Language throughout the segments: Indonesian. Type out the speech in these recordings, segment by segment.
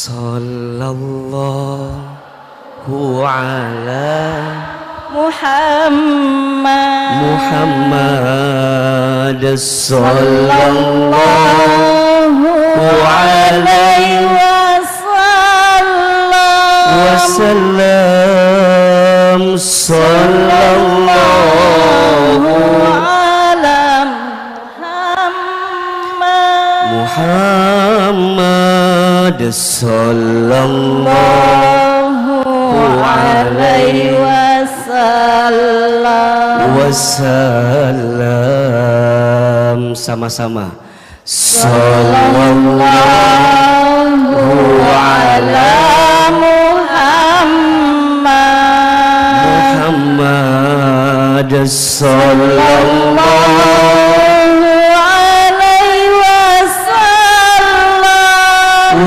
Sallallahu ala Muhammad sallallahu alaihi wasallam. Sallallahu ala Muhammad sallallahu alaihi wasallam. Sama-sama. Sallallahu ala Muhammad sallallahu alaihi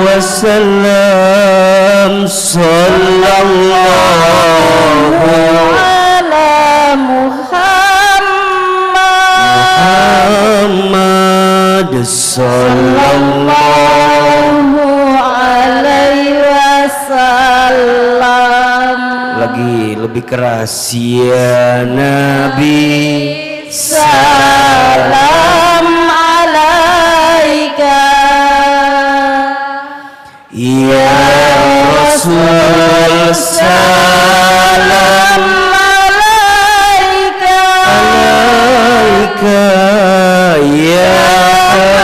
wasallam. Sallallahu ala Muhammad sallallahu alaihi wasallam. Lagi lebih keras. Ya Nabi salam alaika, ya Rasul salam alaika, ya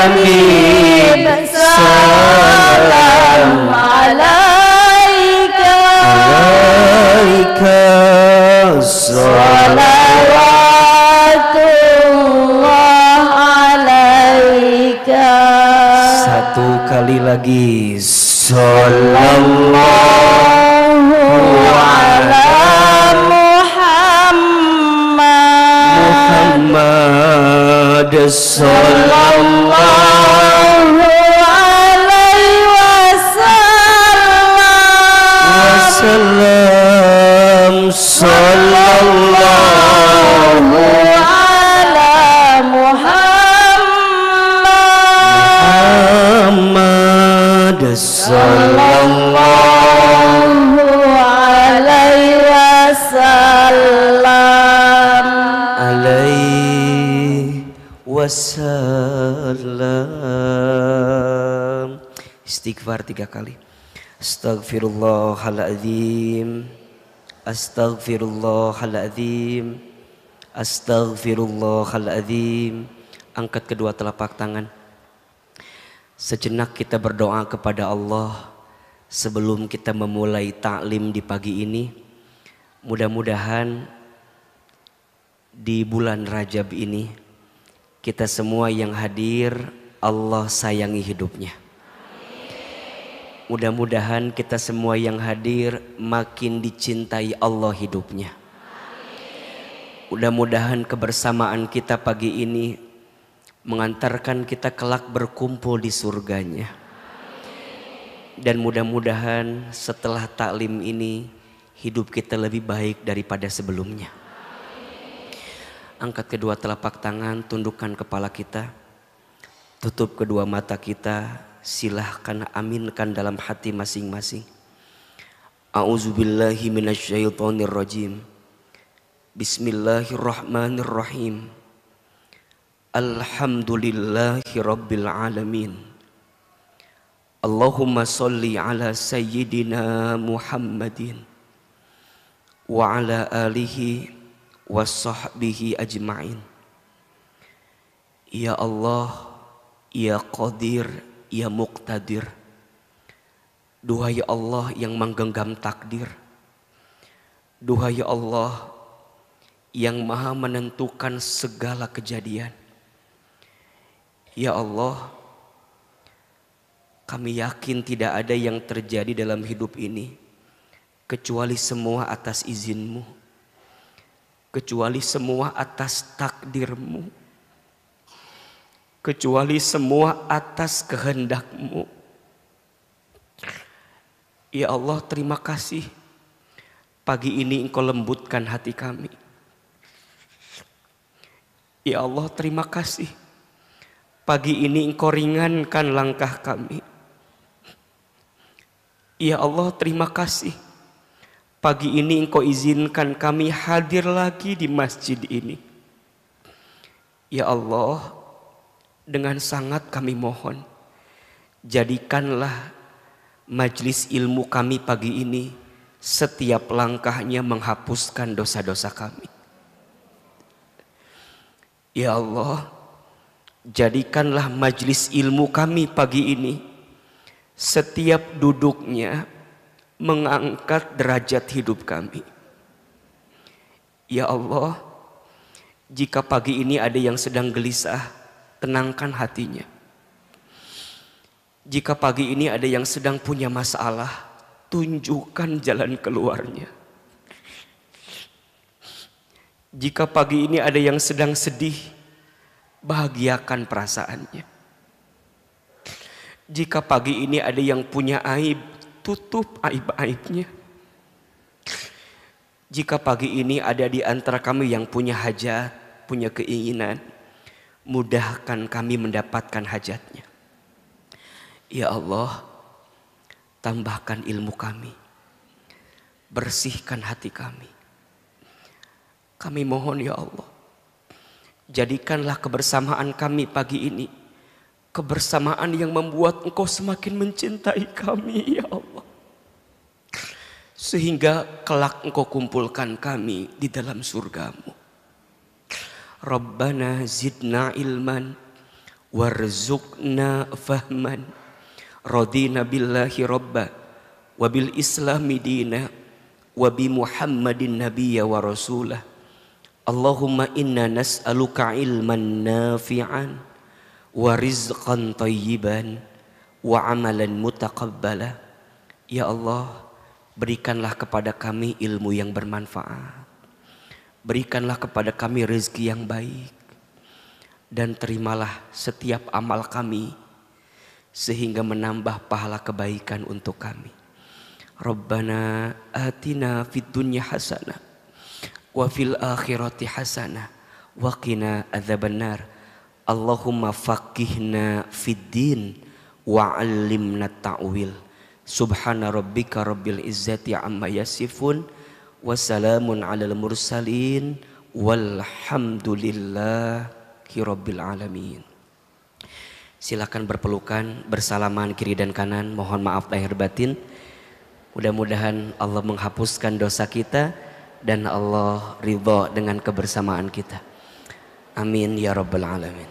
Habib salam alaika, salawatullah alaika. Satu kali lagi. Sallallahu ala Muhammad sallallahu alaihi wasallam. Sallallahu ala Muhammad sallallahu alaihi wasallam. alaihi wasallam. Istighfar 3 kali. Astaghfirullahaladzim, astaghfirullahaladzim, astaghfirullahaladzim. Angkat kedua telapak tangan. Sejenak kita berdoa kepada Allah sebelum kita memulai taklim di pagi ini. Mudah-mudahan di bulan Rajab ini kita semua yang hadir Allah sayangi hidupnya. Mudah-mudahan kita semua yang hadir makin dicintai Allah hidupnya. Mudah-mudahan kebersamaan kita pagi ini mengantarkan kita kelak berkumpul di surganya. Dan mudah-mudahan setelah taklim ini hidup kita lebih baik daripada sebelumnya. Angkat kedua telapak tangan, tundukkan kepala kita, tutup kedua mata kita. Silahkan aminkan dalam hati masing-masing. A'udzubillahi minasyaitonirrajim. Bismillahirrahmanirrahim. Alhamdulillahi rabbil alamin. Allahumma salli ala sayyidina Muhammadin wa ala alihi wa sahbihi ajma'in. Ya Allah, Ya Qadir, Ya Muqtadir. Duhai Allah yang menggenggam takdir. Duhai Allah yang maha menentukan segala kejadian. Ya Allah, kami yakin tidak ada yang terjadi dalam hidup ini kecuali semua atas izin-Mu, kecuali semua atas takdir-Mu, kecuali semua atas kehendak-Mu. Ya Allah, terima kasih pagi ini Engkau lembutkan hati kami. Ya Allah, terima kasih pagi ini Engkau ringankan langkah kami. Ya Allah, terima kasih. Pagi ini Engkau izinkan kami hadir lagi di masjid ini. Ya Allah, dengan sangat kami mohon, jadikanlah majlis ilmu kami pagi ini setiap langkahnya menghapuskan dosa-dosa kami. Ya Allah, jadikanlah majlis ilmu kami pagi ini setiap duduknya mengangkat derajat hidup kami. Ya Allah, jika pagi ini ada yang sedang gelisah, tenangkan hatinya. Jika pagi ini ada yang sedang punya masalah, tunjukkan jalan keluarnya. Jika pagi ini ada yang sedang sedih, bahagiakan perasaannya. Jika pagi ini ada yang punya aib, tutup aib-aibnya. Jika pagi ini ada di antara kami yang punya hajat, punya keinginan, mudahkan kami mendapatkan hajatnya. Ya Allah, tambahkan ilmu kami, bersihkan hati kami. Kami mohon ya Allah, jadikanlah kebersamaan kami pagi ini kebersamaan yang membuat Engkau semakin mencintai kami ya Allah. Sehingga kelak Engkau kumpulkan kami di dalam surgamu. Rabbana zidna ilman warzuqna fahman. Radina billahi rabba wa bil islami dina wa bi Muhammadin nabiyya wa rasulah. Allahumma inna nas'aluka ilman nafi'an wa rizqan tayyiban wa amalan mutaqabbala. Ya Allah, berikanlah kepada kami ilmu yang bermanfaat. Berikanlah kepada kami rezeki yang baik. Dan terimalah setiap amal kami sehingga menambah pahala kebaikan untuk kami. Rabbana atina fid dunya hasanah wa fil akhirati hasanah wa qina adzabannar. Allahumma faqihna fid din wa 'allimna ta'wil. Subhana rabbika rabbil izzati amma yasifun wa salamun 'alal mursalin walhamdulillahi rabbil alamin. Silakan berpelukan, bersalaman kiri dan kanan. Mohon maaf lahir batin. Mudah-mudahan Allah menghapuskan dosa kita dan Allah ridha dengan kebersamaan kita. Amin ya rabbal alamin.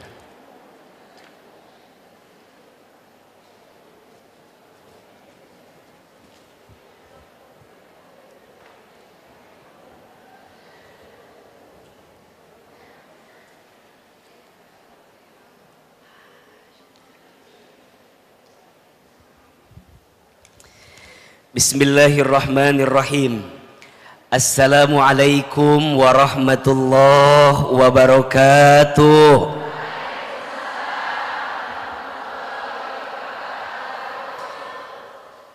Bismillahirrahmanirrahim. Assalamualaikum warahmatullahi wabarakatuh.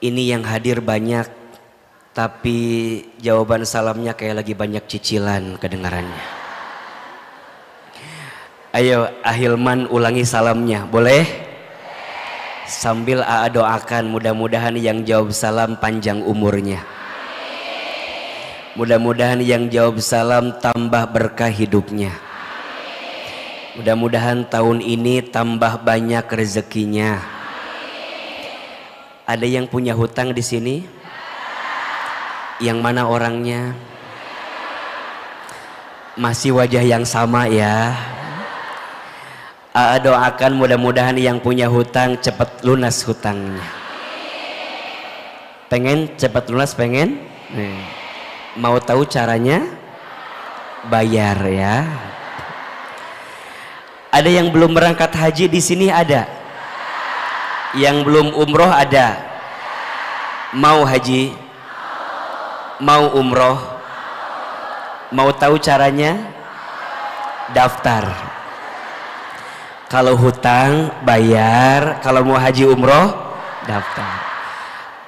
Ini yang hadir banyak, tapi jawaban salamnya kayak lagi banyak cicilan kedengarannya. Ayo Ahilman ulangi salamnya, boleh? Sambil Aa doakan mudah-mudahan yang jawab salam panjang umurnya. Mudah-mudahan yang jawab salam tambah berkah hidupnya. Mudah-mudahan tahun ini tambah banyak rezekinya. Ada yang punya hutang di sini? Yang mana orangnya? Masih wajah yang sama ya. Doakan mudah-mudahan yang punya hutang cepat lunas hutangnya. Pengen cepat lunas, pengen? Mau tahu caranya? Bayar ya. Ada yang belum berangkat haji di sini ada? Yang belum umroh ada? Mau haji? Mau umroh? Mau tahu caranya? Daftar. Kalau hutang bayar, kalau mau haji umroh daftar.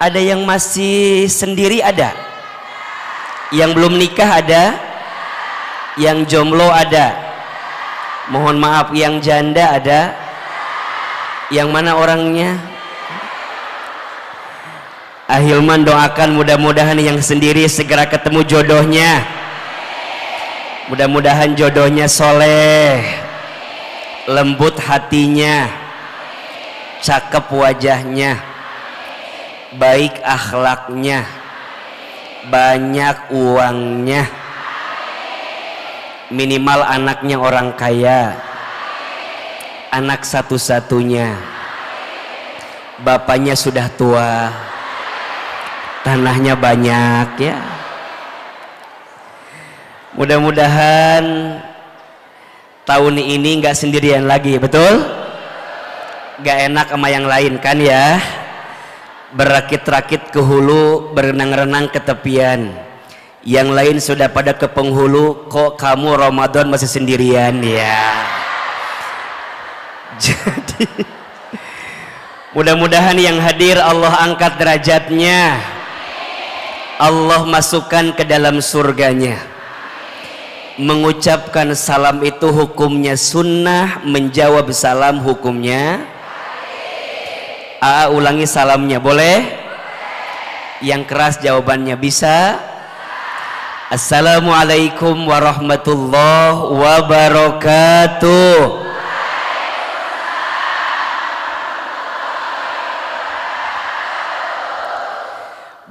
Ada yang masih sendiri ada? Yang belum nikah ada? Yang jomblo ada? Mohon maaf, yang janda ada? Yang mana orangnya? Ahilman doakan mudah-mudahan yang sendiri segera ketemu jodohnya. Mudah-mudahan jodohnya soleh, lembut hatinya, cakep wajahnya, baik akhlaknya, banyak uangnya, minimal anaknya orang kaya, anak satu-satunya, bapaknya sudah tua, tanahnya banyak ya. Mudah-mudahan tahun ini nggak sendirian lagi, betul? Nggak enak sama yang lain kan ya. Berakit-rakit ke hulu, berenang-renang ke tepian. Yang lain sudah pada ke penghulu, kok kamu Ramadan masih sendirian ya. Jadi mudah-mudahan yang hadir Allah angkat derajatnya, Allah masukkan ke dalam surganya. Mengucapkan salam itu hukumnya sunnah, menjawab salam hukumnya. Ulangi salamnya boleh? Yang keras jawabannya bisa. Assalamualaikum warahmatullahi wabarakatuh.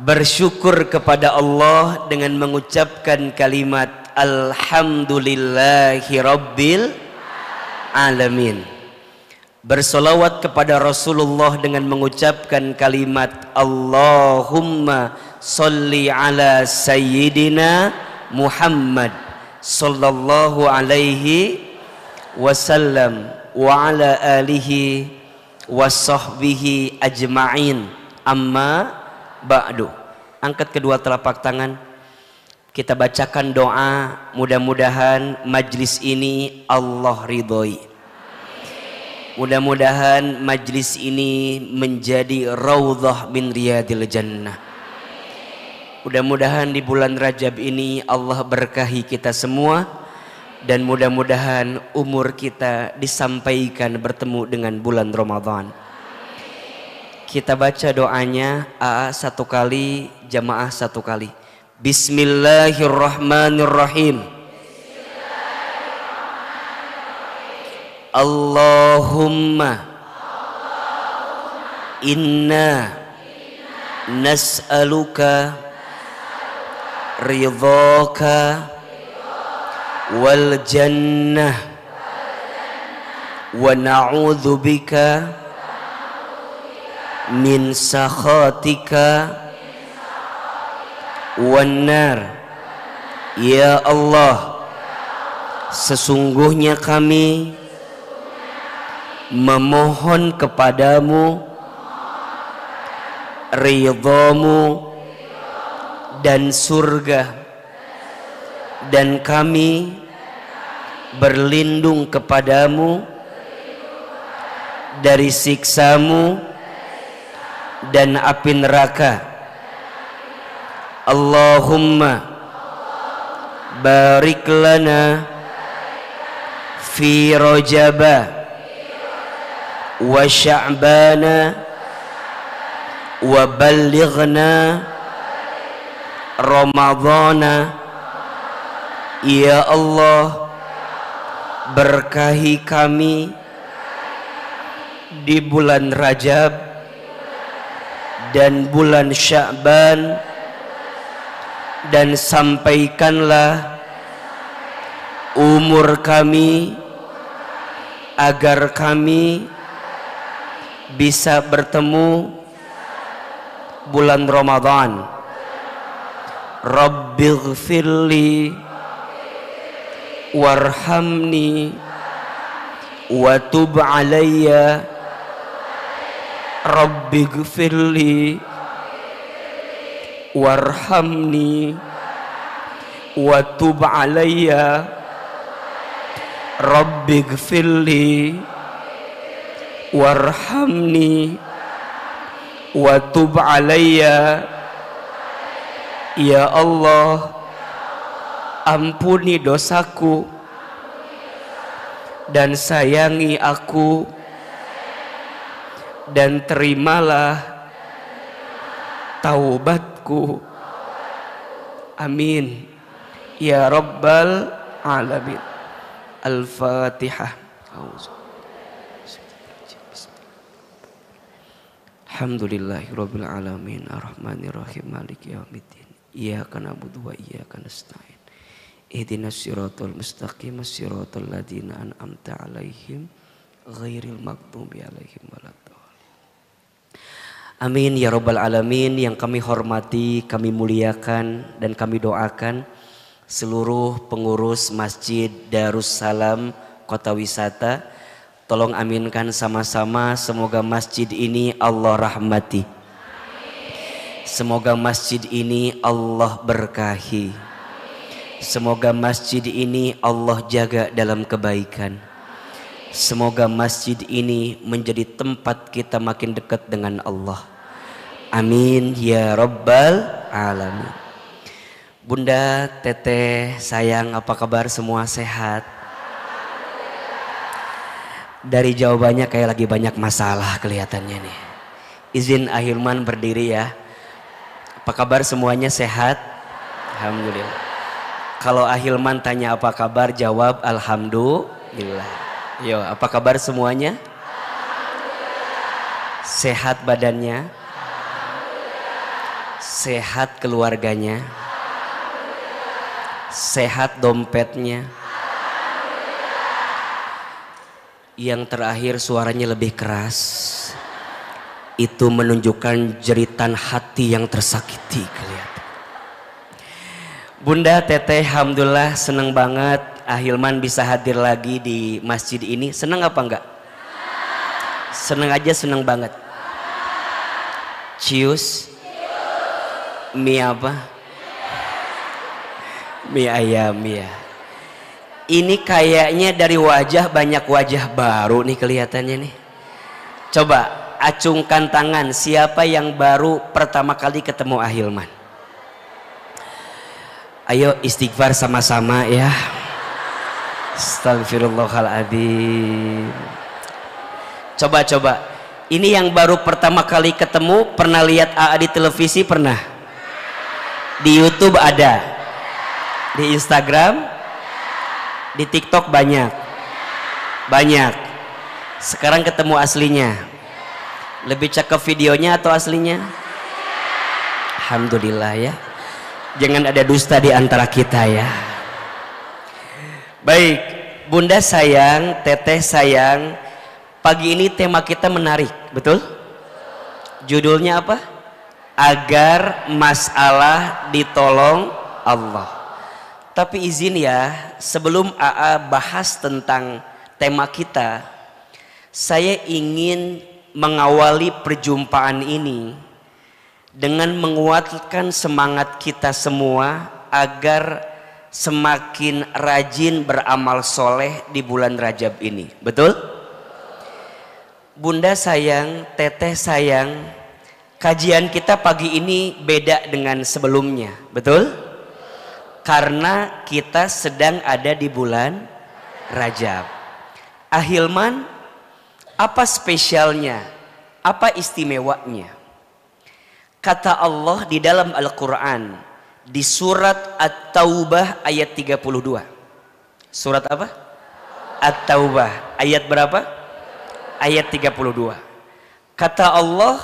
Bersyukur kepada Allah dengan mengucapkan kalimat Alhamdulillahi Rabbil Alamin. Bersolawat kepada Rasulullah dengan mengucapkan kalimat Allahumma salli ala Sayyidina Muhammad sallallahu alaihi wasallam wa ala alihi wa sahbihi ajma'in. Amma ba'du. Angkat kedua telapak tangan, kita bacakan doa, mudah-mudahan majlis ini Allah ridhoi. Mudah-mudahan majlis ini menjadi raudhah min riyadil jannah. Mudah-mudahan di bulan Rajab ini Allah berkahi kita semua, dan mudah-mudahan umur kita disampaikan bertemu dengan bulan Ramadan. Kita baca doanya, satu kali, jamaah satu kali. Bismillahirrahmanirrahim. Allahumma inna nas'aluka ridhaka wal jannah wa na'udzu bika min sakhatika wan nar. Ya Allah, sesungguhnya kami memohon kepadamu ridhamu dan surga, dan kami berlindung kepadamu dari siksamu dan api neraka. Allahumma barik lana fi Rajaba wa Sya'bana wa ballighna Ramadhana. Ya Allah, berkahi kami di bulan Rajab dan bulan Sya'ban, dan sampaikanlah umur kami agar kami bisa bertemu bulan Ramadan. Rabbighfirli warhamni wa tub alayya. Rabbighfirli warhamni wa tub alayya. Rabbighfirli warhamni wa tub alayya. Ya Allah, ampuni dosaku dan sayangi aku, dan terimalah taubatku. Amin ya rabbal alamin. Al-Fatihah. Alhamdulillahirabbil alamin arrahmanirrahim maliki yaumiddin iyyaka na'budu wa iyyaka nasta'in ihdinas siratal mustaqim siratal ladzina an'amta 'alaihim ghairil maghdubi 'alaihim waladdallin. Amin ya rabbal alamin. Yang kami hormati, kami muliakan dan kami doakan seluruh pengurus Masjid Darussalam Kota Wisata. Tolong aminkan sama-sama, semoga masjid ini Allah rahmati. Semoga masjid ini Allah berkahi. Semoga masjid ini Allah jaga dalam kebaikan. Semoga masjid ini menjadi tempat kita makin dekat dengan Allah. Amin ya rabbal alamin. Bunda, teteh, sayang, apa kabar? Semua sehat? Dari jawabannya kayak lagi banyak masalah kelihatannya nih. Izin Ahilman berdiri ya. Apa kabar semuanya, sehat? Alhamdulillah. Kalau Ahilman tanya apa kabar, jawab alhamdulillah. Yo, apa kabar semuanya? Sehat badannya? Sehat keluarganya? Sehat dompetnya? Yang terakhir suaranya lebih keras, itu menunjukkan jeritan hati yang tersakiti kelihatan. Bunda, teteh, alhamdulillah seneng banget Ahilman bisa hadir lagi di masjid ini. Seneng apa enggak? Seneng aja, seneng banget. Cius mie apa? Mie ayam ya. Ini kayaknya dari wajah banyak wajah baru nih kelihatannya nih. Coba acungkan tangan siapa yang baru pertama kali ketemu Ahilman. Ayo istighfar sama-sama ya. Astagfirullahaladzim. Coba. Ini yang baru pertama kali ketemu, pernah lihat AA di televisi? Pernah? Di YouTube ada? Di Instagram? Di TikTok banyak. Sekarang ketemu aslinya. Lebih cakep videonya atau aslinya? Alhamdulillah ya. Jangan ada dusta di antara kita ya. Baik, Bunda sayang, teteh sayang, pagi ini tema kita menarik, betul? Judulnya apa? Agar masalah ditolong Allah. Tapi izin ya, sebelum AA bahas tentang tema kita, saya ingin mengawali perjumpaan ini dengan menguatkan semangat kita semua agar semakin rajin beramal soleh di bulan Rajab ini. Betul? Bunda sayang, teteh sayang, kajian kita pagi ini beda dengan sebelumnya. Betul? Karena kita sedang ada di bulan Rajab. Ahilman, apa spesialnya? Apa istimewanya? Kata Allah di dalam Al-Quran, di surat At-Taubah ayat 32. Surat apa? At-Taubah ayat berapa? Ayat 32. Kata Allah,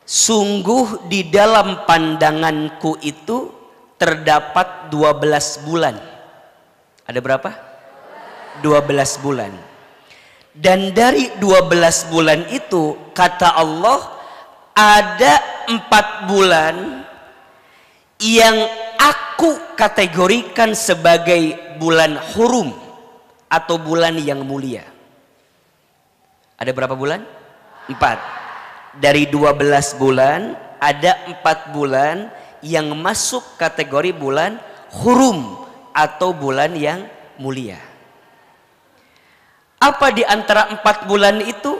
sungguh di dalam pandanganku itu terdapat 12 bulan. Ada berapa? 12 bulan. Dan dari 12 bulan itu kata Allah ada 4 bulan yang aku kategorikan sebagai bulan hurum atau bulan yang mulia. Ada berapa bulan? 4. Dari 12 bulan ada 4 bulan yang masuk kategori bulan hurum atau bulan yang mulia. Apa di antara 4 bulan itu?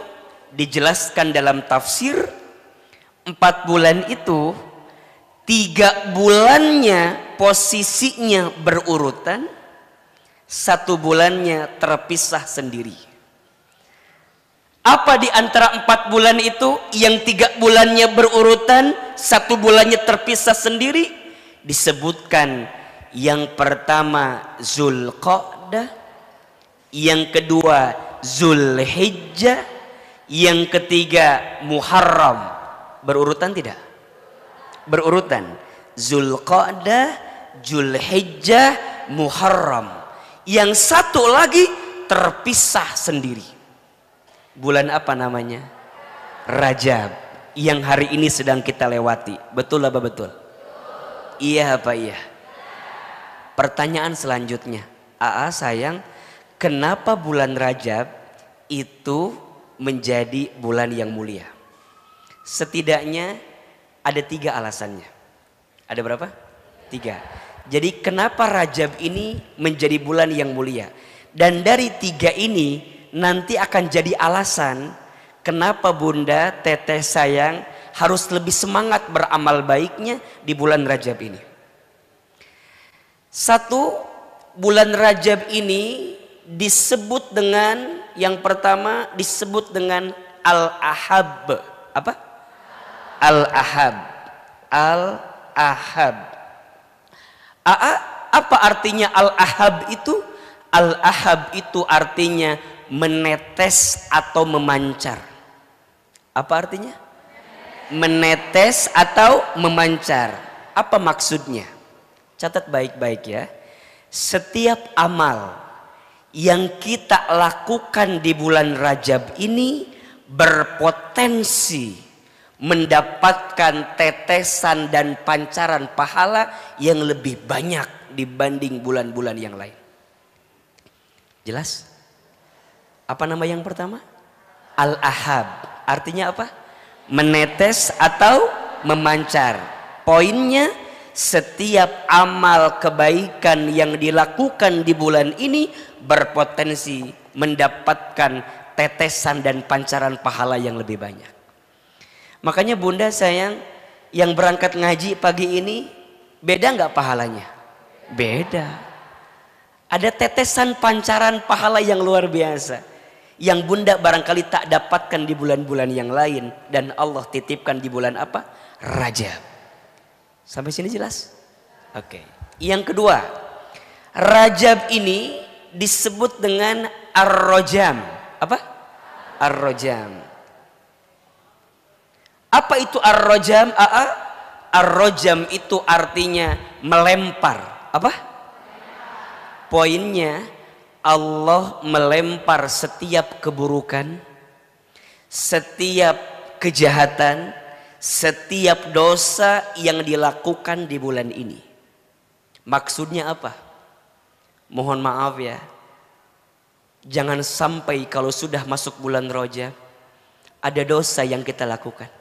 Dijelaskan dalam tafsir, 4 bulan itu 3 bulannya posisinya berurutan, 1 bulannya terpisah sendiri. Apa di antara 4 bulan itu yang 3 bulannya berurutan, 1 bulannya terpisah sendiri? Disebutkan yang pertama Zulqa'dah, yang kedua Zulhijjah, yang ketiga Muharram. Berurutan tidak? Berurutan. Zulqa'dah, Zulhijjah, Muharram. Yang satu lagi terpisah sendiri. Bulan apa namanya? Rajab. Yang hari ini sedang kita lewati. Betul apa betul? Iya apa iya? Pertanyaan selanjutnya. Aa sayang, kenapa bulan Rajab itu menjadi bulan yang mulia? Setidaknya ada 3 alasannya. Ada berapa? 3. Jadi kenapa Rajab ini menjadi bulan yang mulia? Dan dari 3 ini nanti akan jadi alasan kenapa Bunda, Teteh sayang harus lebih semangat beramal baiknya di bulan Rajab ini. 1, bulan Rajab ini disebut dengan, yang pertama disebut dengan Al-Ahab. Apa? Al-Ahab. Al-Ahab. Apa artinya Al-Ahab itu? Al-Ahab itu artinya menetes atau memancar. Apa artinya? Menetes atau memancar. Apa maksudnya? Catat baik-baik ya. Setiap amal yang kita lakukan di bulan Rajab ini berpotensi mendapatkan tetesan dan pancaran pahala yang lebih banyak dibanding bulan-bulan yang lain. Jelas? Apa nama yang pertama? Al-Ahab. Artinya apa? Menetes atau memancar. Poinnya, setiap amal kebaikan yang dilakukan di bulan ini berpotensi mendapatkan tetesan dan pancaran pahala yang lebih banyak. Makanya Bunda sayang, yang berangkat ngaji pagi ini beda nggak pahalanya? Beda. Ada tetesan pancaran pahala yang luar biasa yang Bunda barangkali tak dapatkan di bulan-bulan yang lain, dan Allah titipkan di bulan apa? Rajab. Sampai sini jelas? Oke. Yang kedua, Rajab ini disebut dengan Ar-Rajam. Apa? Ar-Rajam. Apa itu Ar-Rajam? Ar-Rajam itu artinya melempar. Apa? Poinnya, Allah melempar setiap keburukan, setiap kejahatan, setiap dosa yang dilakukan di bulan ini. Maksudnya apa? Mohon maaf ya, jangan sampai kalau sudah masuk bulan Rajab ada dosa yang kita lakukan.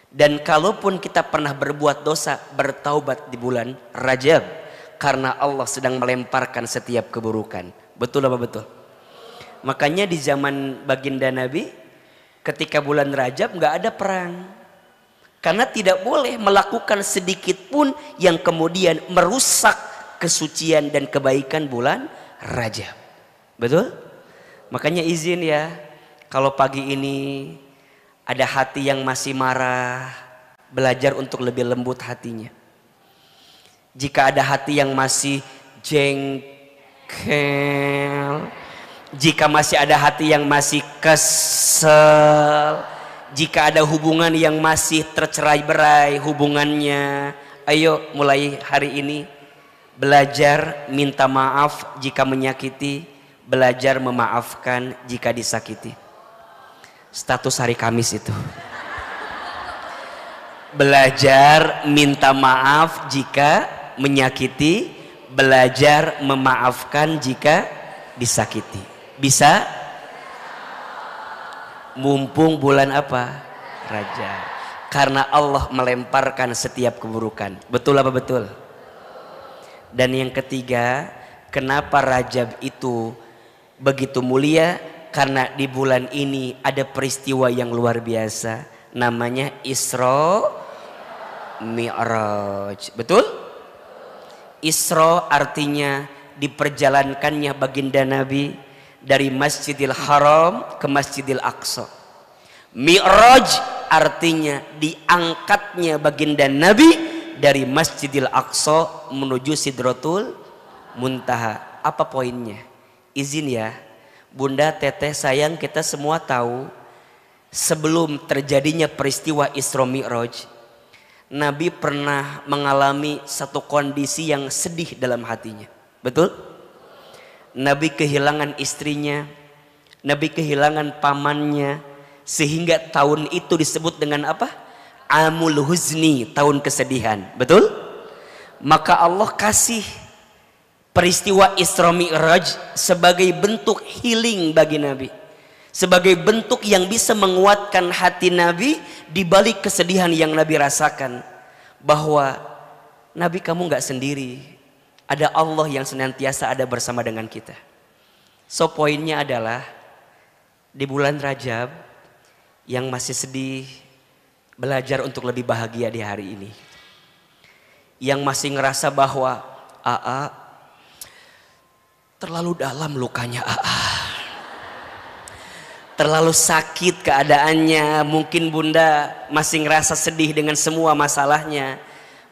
Dan kalaupun kita pernah berbuat dosa, bertaubat di bulan Rajab, karena Allah sedang melemparkan setiap keburukan. Betul apa betul? Makanya di zaman baginda Nabi, ketika bulan Rajab nggak ada perang, karena tidak boleh melakukan sedikit pun yang kemudian merusak kesucian dan kebaikan bulan Rajab. Betul? Makanya izin ya, kalau pagi ini ada hati yang masih marah, belajar untuk lebih lembut hatinya. Jika ada hati yang masih jengkel, jika masih ada hati yang masih kesel, jika ada hubungan yang masih tercerai-berai hubungannya, ayo mulai hari ini belajar minta maaf jika menyakiti, belajar memaafkan jika disakiti. Status hari Kamis itu. Belajar minta maaf jika menyakiti, belajar memaafkan jika disakiti. Bisa? Mumpung bulan apa? Rajab. Karena Allah melemparkan setiap keburukan. Betul apa betul? Dan yang ketiga, kenapa Rajab itu begitu mulia? Karena di bulan ini ada peristiwa yang luar biasa, namanya Isra Mi'raj. Betul? Isra artinya diperjalankannya baginda Nabi dari Masjidil Haram ke Masjidil Aqsa. Mi'raj artinya diangkatnya baginda Nabi dari Masjidil Aqsa menuju Sidratul Muntaha. Apa poinnya? Izin ya, Bunda, Teteh, sayang, kita semua tahu sebelum terjadinya peristiwa Isra Mi'raj, Nabi pernah mengalami satu kondisi yang sedih dalam hatinya. Betul? Nabi kehilangan istrinya, Nabi kehilangan pamannya, sehingga tahun itu disebut dengan apa? Amul Huzni, tahun kesedihan. Betul? Maka Allah kasih peristiwa Isra Mi'raj sebagai bentuk healing bagi Nabi, sebagai bentuk yang bisa menguatkan hati Nabi di balik kesedihan yang Nabi rasakan, bahwa Nabi, kamu nggak sendiri, ada Allah yang senantiasa ada bersama dengan kita. So poinnya adalah di bulan Rajab yang masih sedih, belajar untuk lebih bahagia di hari ini. Yang masih ngerasa bahwa terlalu dalam lukanya terlalu sakit keadaannya, mungkin Bunda masih ngerasa sedih dengan semua masalahnya.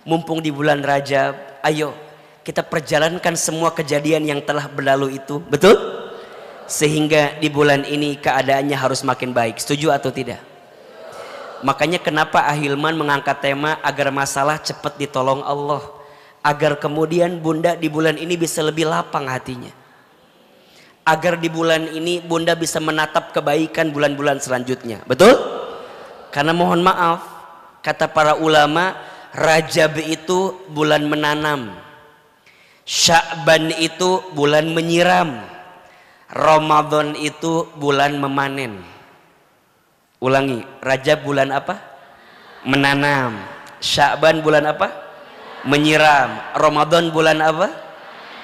Mumpung di bulan Rajab, ayo kita perjalankan semua kejadian yang telah berlalu itu, betul? Sehingga di bulan ini keadaannya harus makin baik. Setuju atau tidak? Makanya kenapa Ahilman mengangkat tema agar masalah cepat ditolong Allah, agar kemudian Bunda di bulan ini bisa lebih lapang hatinya, agar di bulan ini Bunda bisa menatap kebaikan bulan-bulan selanjutnya. Betul? Karena mohon maaf, kata para ulama, Rajab itu bulan menanam, Sya'ban itu bulan menyiram, Ramadan itu bulan memanen. Ulangi, Rajab bulan apa? Menanam. Sya'ban bulan apa? Menyiram. Ramadan bulan apa?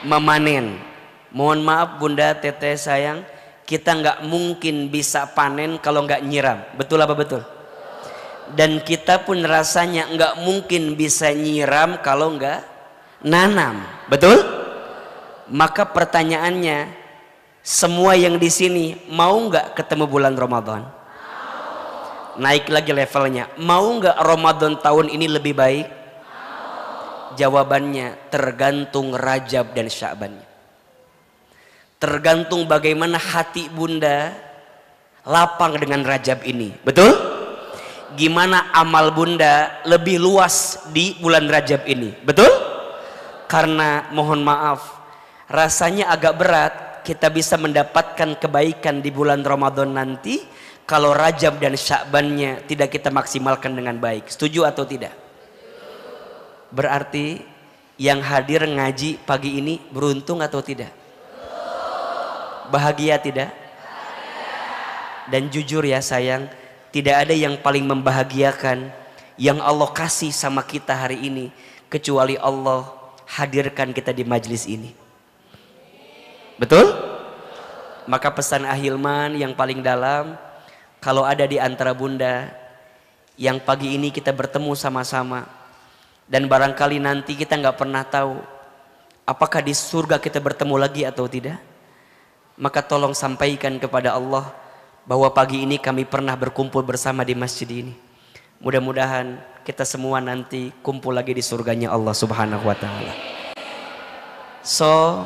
Memanen. Mohon maaf Bunda, Teteh, sayang, kita nggak mungkin bisa panen kalau nggak nyiram. Betul apa betul? Dan kita pun rasanya nggak mungkin bisa nyiram kalau nggak nanam. Betul? Maka pertanyaannya, semua yang di sini mau nggak ketemu bulan Ramadan? Naik lagi levelnya, mau nggak Ramadan tahun ini lebih baik? Jawabannya tergantung Rajab dan Sya'bannya. Tergantung bagaimana hati Bunda lapang dengan Rajab ini. Betul? Gimana amal Bunda lebih luas di bulan Rajab ini. Betul? Karena mohon maaf, rasanya agak berat kita bisa mendapatkan kebaikan di bulan Ramadan nanti kalau Rajab dan Sya'bannya tidak kita maksimalkan dengan baik. Setuju atau tidak? Berarti yang hadir ngaji pagi ini beruntung atau tidak? Bahagia tidak? Dan jujur ya sayang, tidak ada yang paling membahagiakan yang Allah kasih sama kita hari ini kecuali Allah hadirkan kita di majelis ini. Betul? Maka pesan Ahilman yang paling dalam, kalau ada di antara Bunda yang pagi ini kita bertemu sama-sama, dan barangkali nanti kita nggak pernah tahu apakah di surga kita bertemu lagi atau tidak, maka tolong sampaikan kepada Allah bahwa pagi ini kami pernah berkumpul bersama di masjid ini. Mudah-mudahan kita semua nanti kumpul lagi di surganya Allah Subhanahu wa ta'ala. So,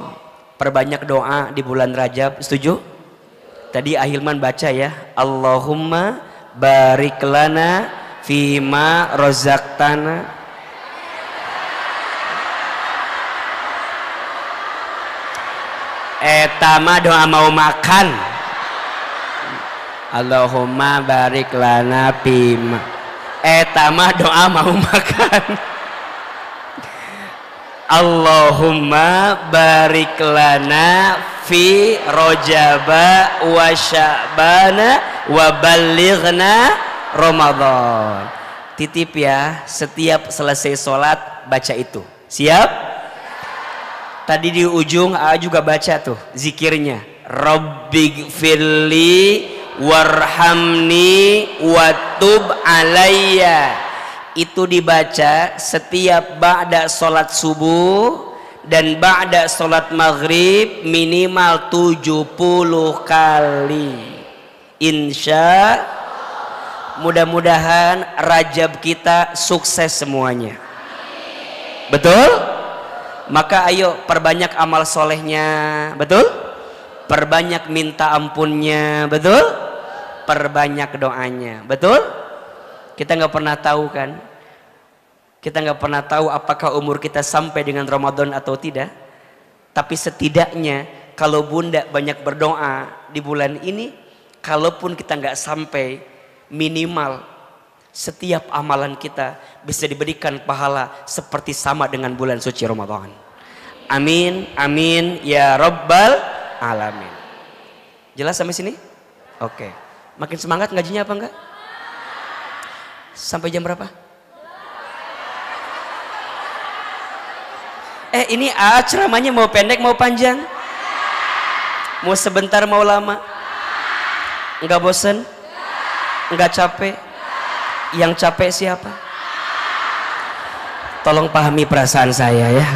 perbanyak doa di bulan Rajab. Setuju? Tadi Ahilman baca ya, Allahumma barik lana fima rozaqtana. Etama doa mau makan. Allahumma barik lana fima. Etama doa mau makan. Allahumma barik lana fi rojaba wa sya'bana wa balighna Ramadan. Titip ya, setiap selesai sholat baca itu. Siap? Tadi di ujung juga baca tuh zikirnya, Rabbighfirli warhamni watub alayya. Itu dibaca setiap ba'da sholat subuh dan ba'da sholat maghrib minimal 70 kali. Insya mudah-mudahan Rajab kita sukses semuanya. Betul? Maka ayo perbanyak amal solehnya. Betul? Perbanyak minta ampunnya. Betul? Perbanyak doanya. Betul? Kita nggak pernah tahu kan? Kita nggak pernah tahu apakah umur kita sampai dengan Ramadan atau tidak. Tapi setidaknya kalau Bunda banyak berdoa di bulan ini, kalaupun kita nggak sampai, minimal setiap amalan kita bisa diberikan pahala seperti sama dengan bulan suci Ramadan. Amin, amin ya Rabbal Alamin. Jelas sampai sini? Oke. Makin semangat ngajinya apa enggak? Sampai jam berapa? Ini ceramahnya mau pendek mau panjang? Mau sebentar mau lama? Enggak bosen? Enggak capek? Yang capek siapa? Tolong pahami perasaan saya ya.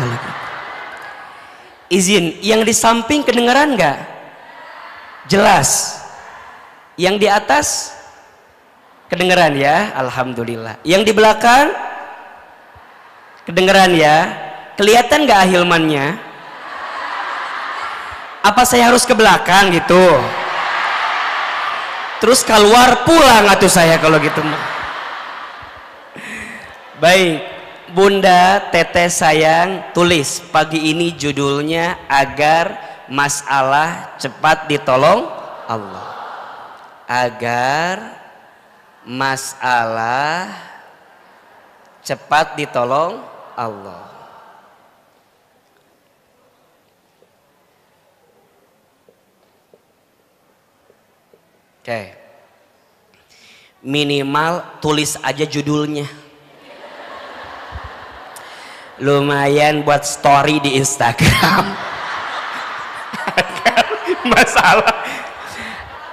Izin, yang di samping kedengaran enggak? Jelas. Yang di atas kedengaran ya, alhamdulillah. Yang di belakang kedengaran ya. Kelihatan nggak ahilmannya? Apa saya harus ke belakang gitu? Terus keluar pulang atuh saya kalau gitu. Baik, Bunda Teteh sayang, tulis pagi ini judulnya agar masalah cepat ditolong Allah. Agar masalah cepat ditolong Allah. Oke. Minimal tulis aja judulnya. Lumayan buat story di Instagram. Masalah.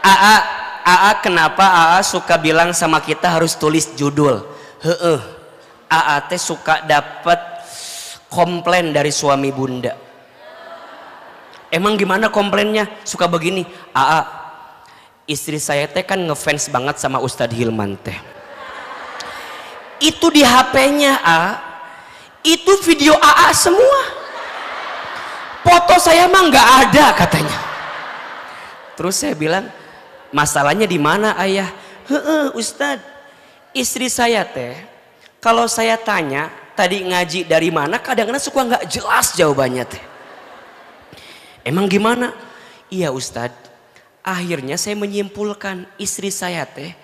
AA kenapa AA suka bilang sama kita harus tulis judul? AA teh suka dapat komplain dari suami Bunda. Emang gimana komplainnya? Suka begini, AA, istri saya teh kan ngefans banget sama Ustadz Hilman teh. Itu di HP-nya itu video AA semua. Foto saya mah nggak ada katanya. Terus saya bilang, masalahnya di mana ayah? Ustadz, istri saya teh kalau saya tanya tadi ngaji dari mana, kadang-kadang suka nggak jelas jawabannya teh. Emang gimana? Iya Ustadz, akhirnya saya menyimpulkan istri saya teh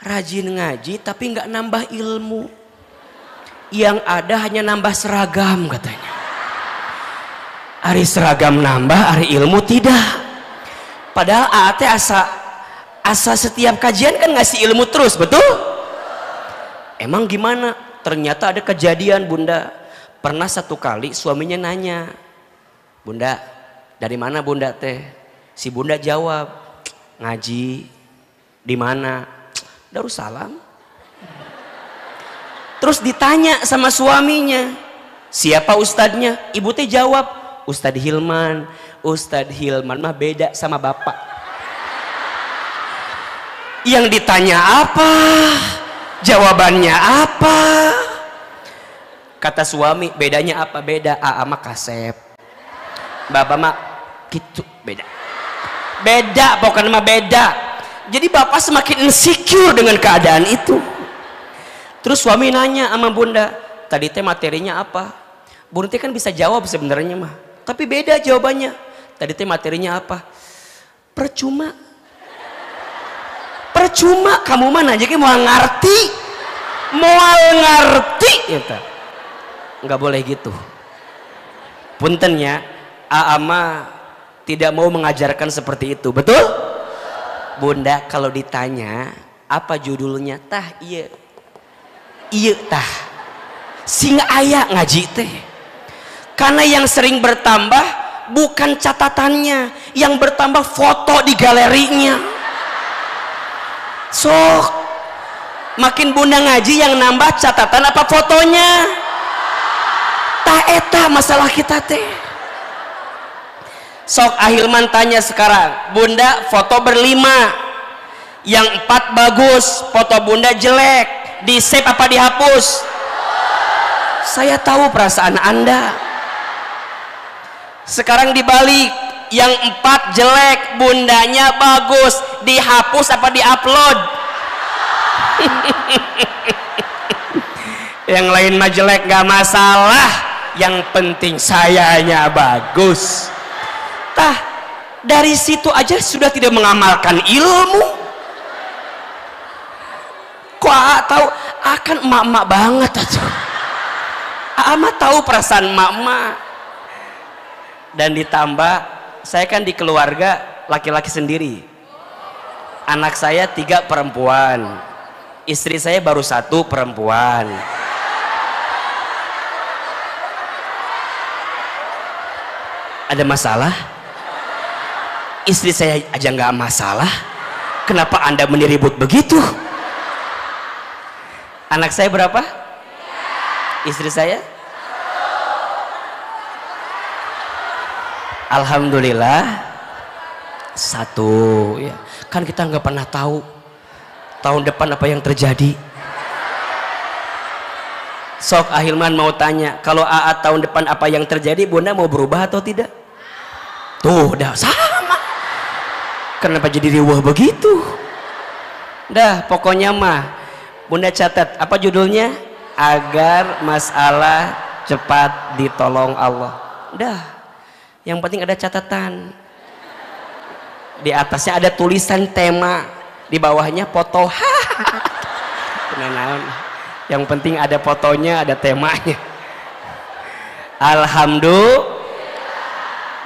rajin ngaji tapi nggak nambah ilmu. Yang ada hanya nambah seragam katanya. Hari seragam nambah, hari ilmu tidak. Padahal AAT asa setiap kajian kan ngasih ilmu terus, betul? Emang gimana? Ternyata ada kejadian Bunda. Pernah satu kali suaminya nanya, Bunda, dari mana Bunda teh? Si Bunda jawab, ngaji. Di mana? Darussalam. Terus ditanya sama suaminya, siapa ustadznya? Ibu teh jawab, Ustadz Hilman. Ustadz Hilman mah beda sama bapak. Yang ditanya apa? Jawabannya apa? Kata suami, bedanya apa? Beda. AA mah kasep, bapak mah gitu, beda. Beda, pokoknya mah beda. Jadi bapak semakin insecure dengan keadaan itu. Terus suami nanya sama Bunda, tadi teh materinya apa? Bunda teh kan bisa jawab sebenarnya mah, tapi beda jawabannya. Tadi teh materinya apa? Percuma. Percuma kamu mah nanya mau ngerti. Moal ngerti gitu. Nggak boleh gitu. Puntennya, AA mah tidak mau mengajarkan seperti itu, betul? Bunda kalau ditanya apa judulnya, tah iya tah sing aya ngaji teh. Karena yang sering bertambah bukan catatannya, yang bertambah foto di galerinya. Sok makin Bunda ngaji yang nambah catatan apa fotonya? Ta eta masalah kita teh. Sok Ahilman tanya sekarang, Bunda foto berlima, yang 4 bagus, foto Bunda jelek, di save apa dihapus? Saya tahu perasaan Anda. Sekarang dibalik, yang 4 jelek, Bundanya bagus, dihapus apa diupload? Yang lain mah jelek gak masalah, yang penting sayanya bagus. Tah, dari situ aja sudah tidak mengamalkan ilmu. Kok Aa tahu? Akan emak-emak banget aja. Aa mah tahu perasaan emak-emak. Dan ditambah, saya kan di keluarga laki-laki sendiri. Anak saya 3 perempuan, istri saya baru 1 perempuan. Ada masalah? Istri saya aja nggak masalah, kenapa Anda meniribut begitu? Anak saya berapa? Istri saya? Alhamdulillah 1 ya. Kan kita nggak pernah tahu tahun depan apa yang terjadi. Sok Ahilman mau tanya, kalau Aa tahun depan apa yang terjadi, Bunda mau berubah atau tidak? Tuh udah sama. Kenapa jadi riwah begitu? Dah pokoknya mah Bunda catat, apa judulnya? Agar masalah cepat ditolong Allah. Dah, yang penting ada catatan. Di atasnya ada tulisan tema, di bawahnya foto. Yang penting ada fotonya, ada temanya. Alhamdulillah.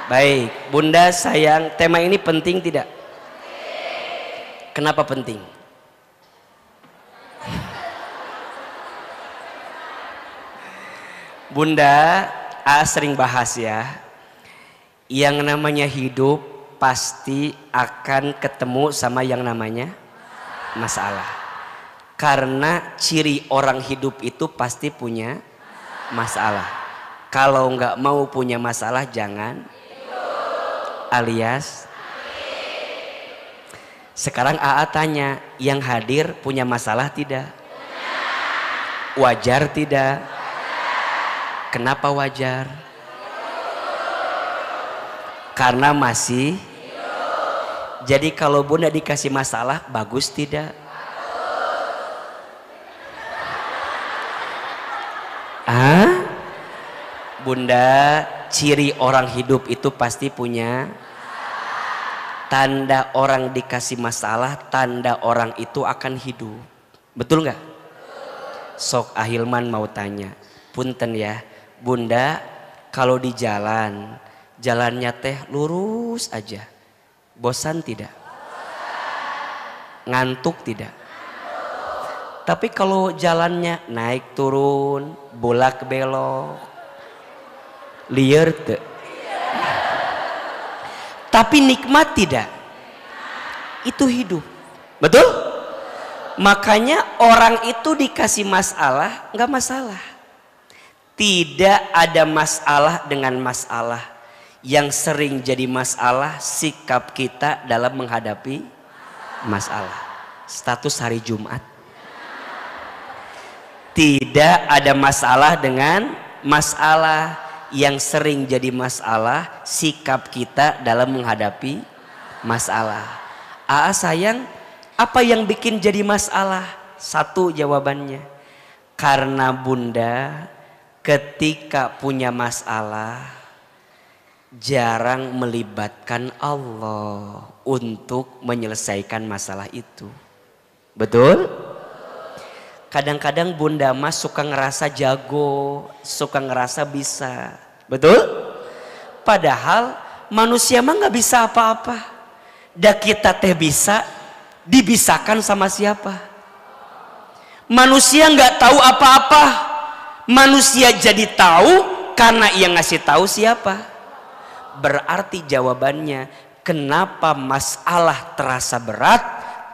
Baik, Bunda sayang, tema ini penting tidak? Kenapa penting? Bunda, sering bahas ya, yang namanya hidup pasti akan ketemu sama yang namanya masalah. Karena ciri orang hidup itu pasti punya masalah. Kalau nggak mau punya masalah jangan. Alias sekarang Aa tanya, yang hadir punya masalah tidak? Wajar tidak? Kenapa wajar? Karena masih. Jadi kalau Bunda dikasih masalah bagus tidak? Bunda, ciri orang hidup itu pasti punya tanda. Orang dikasih masalah, tanda orang itu akan hidup. Betul nggak? Sok Ahilman mau tanya, punten ya Bunda, kalau di jalan, jalannya teh lurus aja, bosan tidak? Ngantuk tidak? Tapi kalau jalannya naik turun, bolak belok, liar tuh. Tapi nikmat tidak? Itu hidup. Betul? Makanya orang itu dikasih masalah, nggak masalah. Tidak ada masalah dengan masalah. Yang sering jadi masalah sikap kita dalam menghadapi masalah. Status hari Jumat. Tidak ada masalah dengan masalah. Yang sering jadi masalah sikap kita dalam menghadapi masalah. Aa sayang, apa yang bikin jadi masalah? 1 jawabannya, karena Bunda ketika punya masalah jarang melibatkan Allah untuk menyelesaikan masalah itu. Betul? Kadang-kadang Bunda mas suka ngerasa jago, suka ngerasa bisa. Betul? Padahal manusia mah nggak bisa apa-apa. Dah kita teh bisa, dibisakan sama siapa? Manusia nggak tahu apa-apa. Manusia jadi tahu karena ia ngasih tahu siapa? Berarti jawabannya, kenapa masalah terasa berat?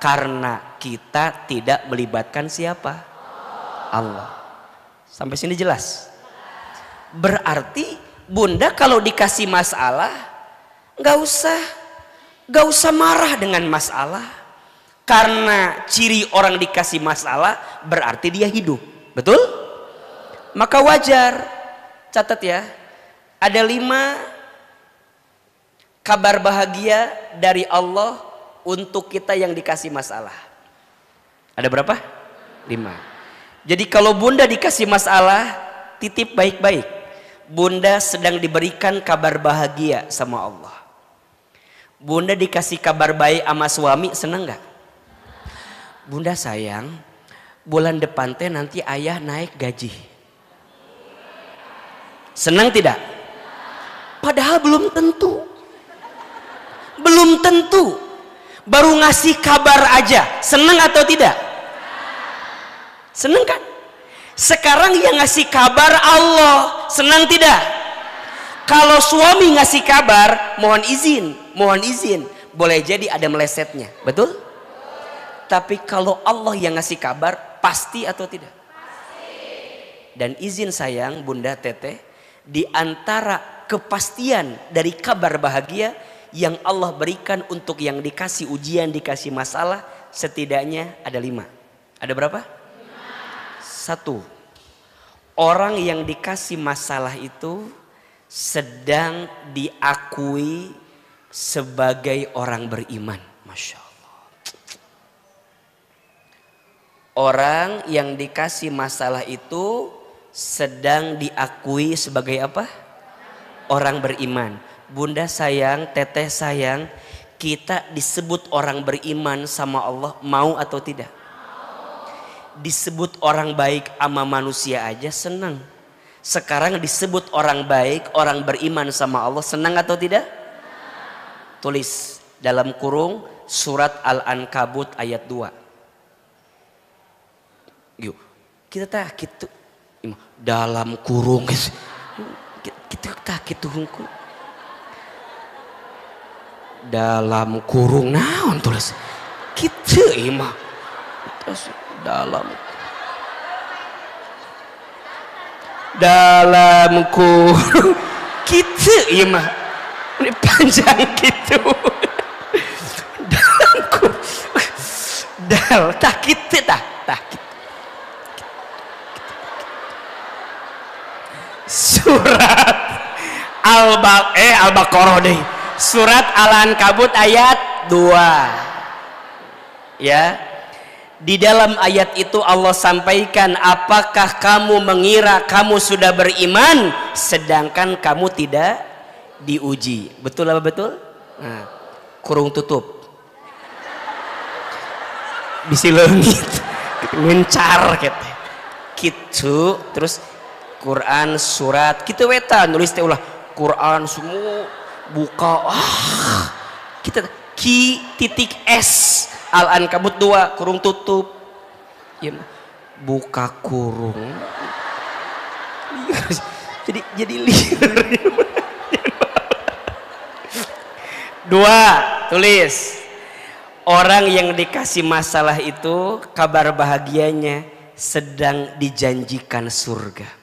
Karena kita tidak melibatkan siapa? Allah. Sampai sini jelas? Berarti bunda kalau dikasih masalah nggak usah marah dengan masalah, karena ciri orang dikasih masalah berarti dia hidup, betul? Maka wajar, catat ya, ada 5 kabar bahagia dari Allah untuk kita yang dikasih masalah. Ada berapa? 5. Jadi kalau bunda dikasih masalah, titip baik-baik. Bunda sedang diberikan kabar bahagia sama Allah. Bunda dikasih kabar baik sama suami, senang gak? Bunda sayang, bulan depan teh nanti ayah naik gaji. Senang tidak? Padahal belum tentu. Belum tentu. Baru ngasih kabar aja, senang atau tidak? Senang kan? Sekarang yang ngasih kabar Allah, senang tidak? Kalau suami ngasih kabar, mohon izin, boleh jadi ada melesetnya, betul? Tapi kalau Allah yang ngasih kabar, pasti atau tidak? Pasti. Dan izin sayang, bunda teteh, di antara kepastian dari kabar bahagia yang Allah berikan untuk yang dikasih ujian, dikasih masalah, setidaknya ada 5. Ada berapa? 1. Orang yang dikasih masalah itu sedang diakui sebagai orang beriman. Masya Allah. Orang yang dikasih masalah itu sedang diakui sebagai apa? Orang beriman. Bunda sayang, teteh sayang, kita disebut orang beriman sama Allah, mau atau tidak? Disebut orang baik sama manusia aja senang. Sekarang disebut orang baik, orang beriman sama Allah, senang atau tidak? Tulis dalam kurung surat Al-Ankabut ayat 2. Yuk, kita tak gitu dalam kurung kita tak gitu hungkul. Dalam kurung naon tulis gitu imah terus dalam kurung gitu imah ini panjang gitu dalam kurung tak gitu tak gitu. Surat Al-Baqarah deh. Surat Al-Ankabut ayat 2. Ya. Di dalam ayat itu Allah sampaikan, apakah kamu mengira kamu sudah beriman sedangkan kamu tidak diuji. Betul apa betul? Nah, kurung tutup. Bisi leungit. Ngencar gitu. Terus Quran surat kita weta nulis teh ulah Quran semua buka kita Ki.S Al-Ankabut 2 kurung tutup ya, buka kurung jadi liar 2 tulis orang yang dikasih masalah itu kabar bahagianya sedang dijanjikan surga.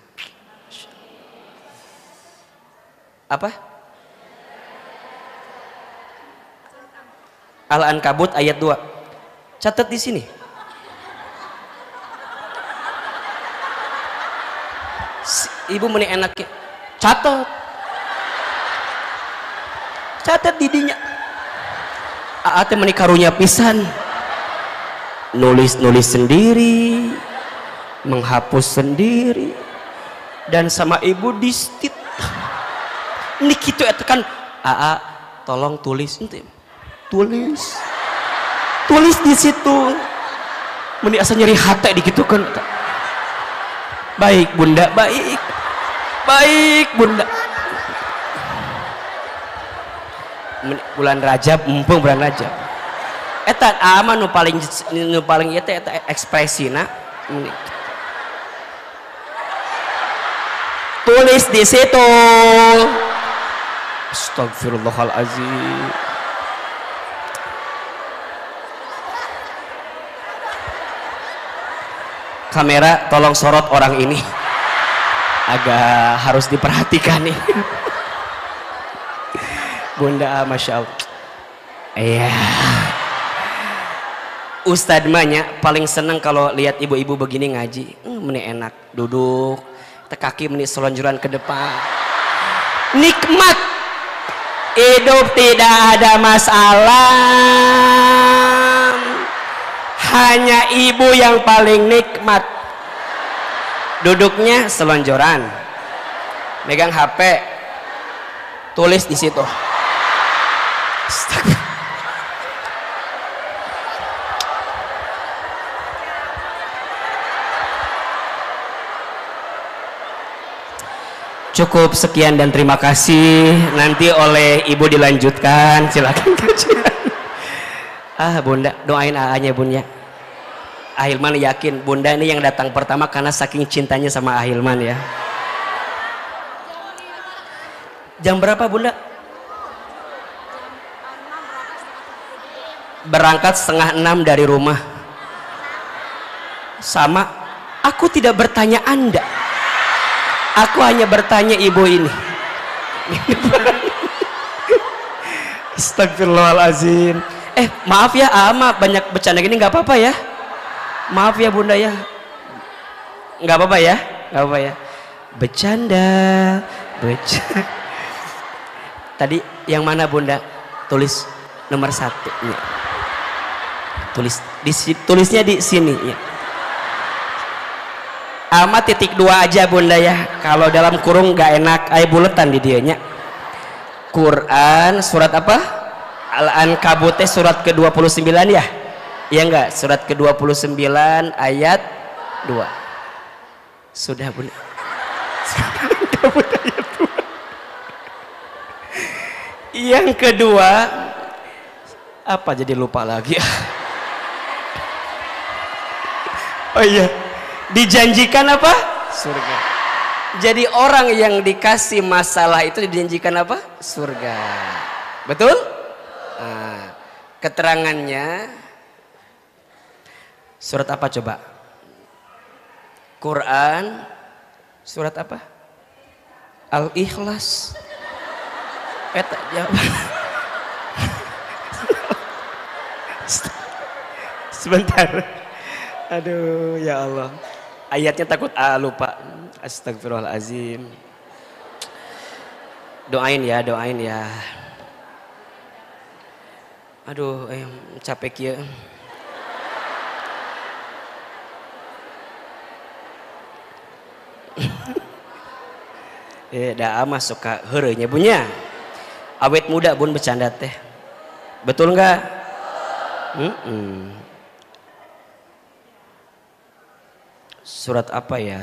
Apa? Al-Ankabut ayat 2. Catat di sini. Ibu meni enaknya. Catat didinya. Aate meni karunya pisan. Nulis sendiri, menghapus sendiri, dan sama ibu distit. Ini gitu ya kan, tolong tulis ente. Tulis di situ. Meni asa nyeri hati gitu kan. Baik bunda, baik bunda. Bulan Rajab, mumpung bulan Rajab. Eta ama nu paling eta ekspresina. Tulis di situ. Astagfirullahalazim. Kamera tolong sorot orang ini. agak harus diperhatikan nih. Bunda, Masya Allah. Iya. Ustadz mahnya paling seneng kalau lihat ibu-ibu begini ngaji. Meni enak duduk, kaki meni selonjoran ke depan. Nikmat. Hidup tidak ada masalah. Hanya ibu yang paling nikmat. Duduknya selonjoran, megang HP, tulis di situ. Cukup sekian dan terima kasih. Nanti oleh ibu dilanjutkan. Silakan kajian. Bunda, doain AA-nya Bunda. Ahilman yakin Bunda ini yang datang pertama karena saking cintanya sama Ahilman ya. Jam berapa Bunda? Berangkat 5:30 dari rumah. Sama, aku tidak bertanya Anda. Aku hanya bertanya ibu ini. Astagfirullahaladzim. Maaf ya Ama, banyak bercanda gini nggak apa-apa ya. Maaf ya Bunda ya, nggak apa-apa ya, nggak apa-apa ya. Bercanda. Tadi yang mana Bunda? Tulis nomor 1. Ya. Tulisnya di sini. Ya. Ama .2 aja Bunda ya. Kalau dalam kurung nggak enak, buletan di dianya. Quran surat apa? Al-Ankabut surat ke-29 ya. Iya enggak? Surat ke-29 ayat 2. Sudah Bunda. Yang kedua apa, jadi lupa lagi. Oh iya, dijanjikan apa? Surga. Jadi orang yang dikasih masalah itu dijanjikan apa? Surga. Betul? Nah, keterangannya surat apa coba? Quran surat apa? Al-Ikhlas. Jawab. Sebentar. Aduh ya Allah. Ayatnya takut lupa. Astagfirullahalazim. Doain ya. Aduh, capek ya. Dah ama suka heureunya Bunya. Awet muda Bun bercanda teh. Betul enggak? Surat apa ya?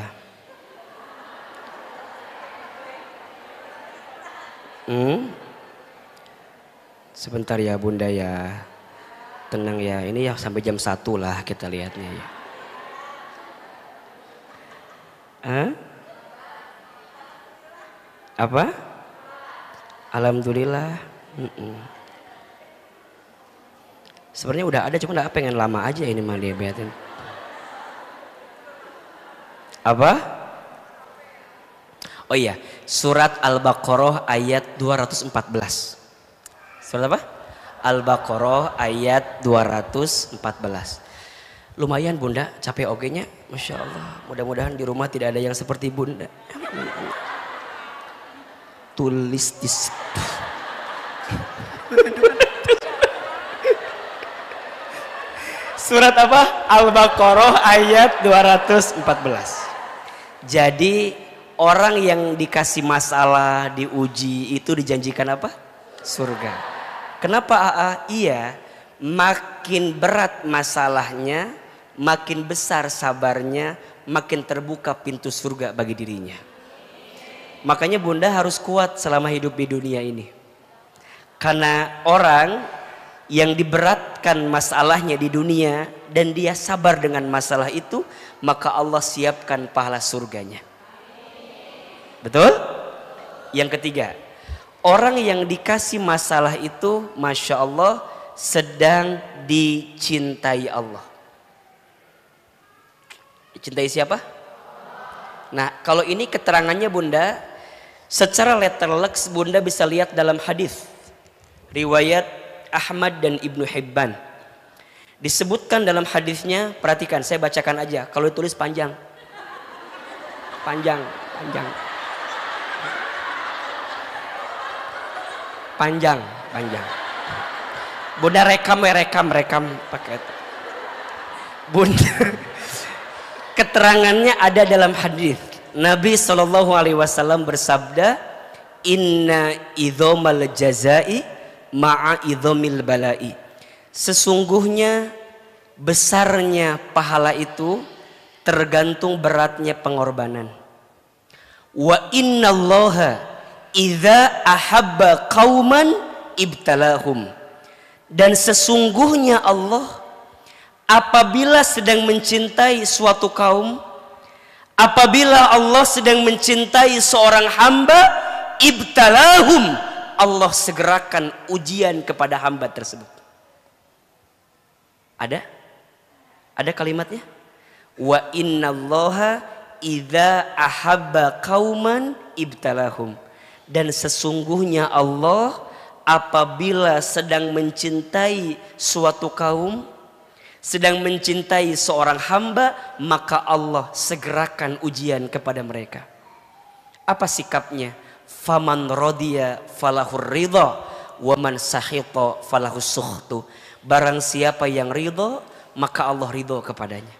Sebentar ya Bunda ya. Tenang ya. Ini ya sampai jam 1 lah kita lihatnya ya. Apa? Alhamdulillah. Sebenarnya udah ada, cuma pengen lama aja ini mah diabetin. Apa? Oh iya, surat Al-Baqarah ayat 214. Surat apa? Al-Baqarah ayat 214. Lumayan Bunda, capek ogenya. Masya Allah, mudah-mudahan di rumah tidak ada yang seperti Bunda. Tulis di surat apa? Al-Baqarah ayat 214. Jadi orang yang dikasih masalah, diuji itu dijanjikan apa? Surga. Kenapa Iya, makin berat masalahnya, makin besar sabarnya, makin terbuka pintu surga bagi dirinya. Makanya Bunda harus kuat selama hidup di dunia ini. Karena orang yang diberatkan masalahnya di dunia dan dia sabar dengan masalah itu, maka Allah siapkan pahala surganya. Betul? Yang ketiga, orang yang dikasih masalah itu, Masya Allah, sedang dicintai Allah. Dicintai siapa? Nah, kalau ini keterangannya Bunda, secara letterleks Bunda bisa lihat dalam hadis riwayat Ahmad dan Ibnu Hibban. Disebutkan dalam hadisnya, perhatikan, saya bacakan aja. Kalau ditulis panjang. Panjang. Bunda rekam pakai itu. Bunda keterangannya ada dalam hadis. Nabi SAW bersabda, inna idhomal jazai ma'a idhomil balai. Sesungguhnya besarnya pahala itu tergantung beratnya pengorbanan. Wa innallaha idza ahabba qauman ibtalahum. Dan sesungguhnya Allah apabila sedang mencintai suatu kaum, apabila Allah sedang mencintai seorang hamba, ibtalahum, Allah segerakan ujian kepada hamba tersebut. Ada kalimatnya? Wa innallaha idza ahabba qauman ibtalahum. Dan sesungguhnya Allah apabila sedang mencintai suatu kaum, sedang mencintai seorang hamba, maka Allah segerakan ujian kepada mereka. Apa sikapnya? Faman radiya falahur ridha wa man sakhita falahus sukhtu. Barang siapa yang ridha, maka Allah ridha kepadanya.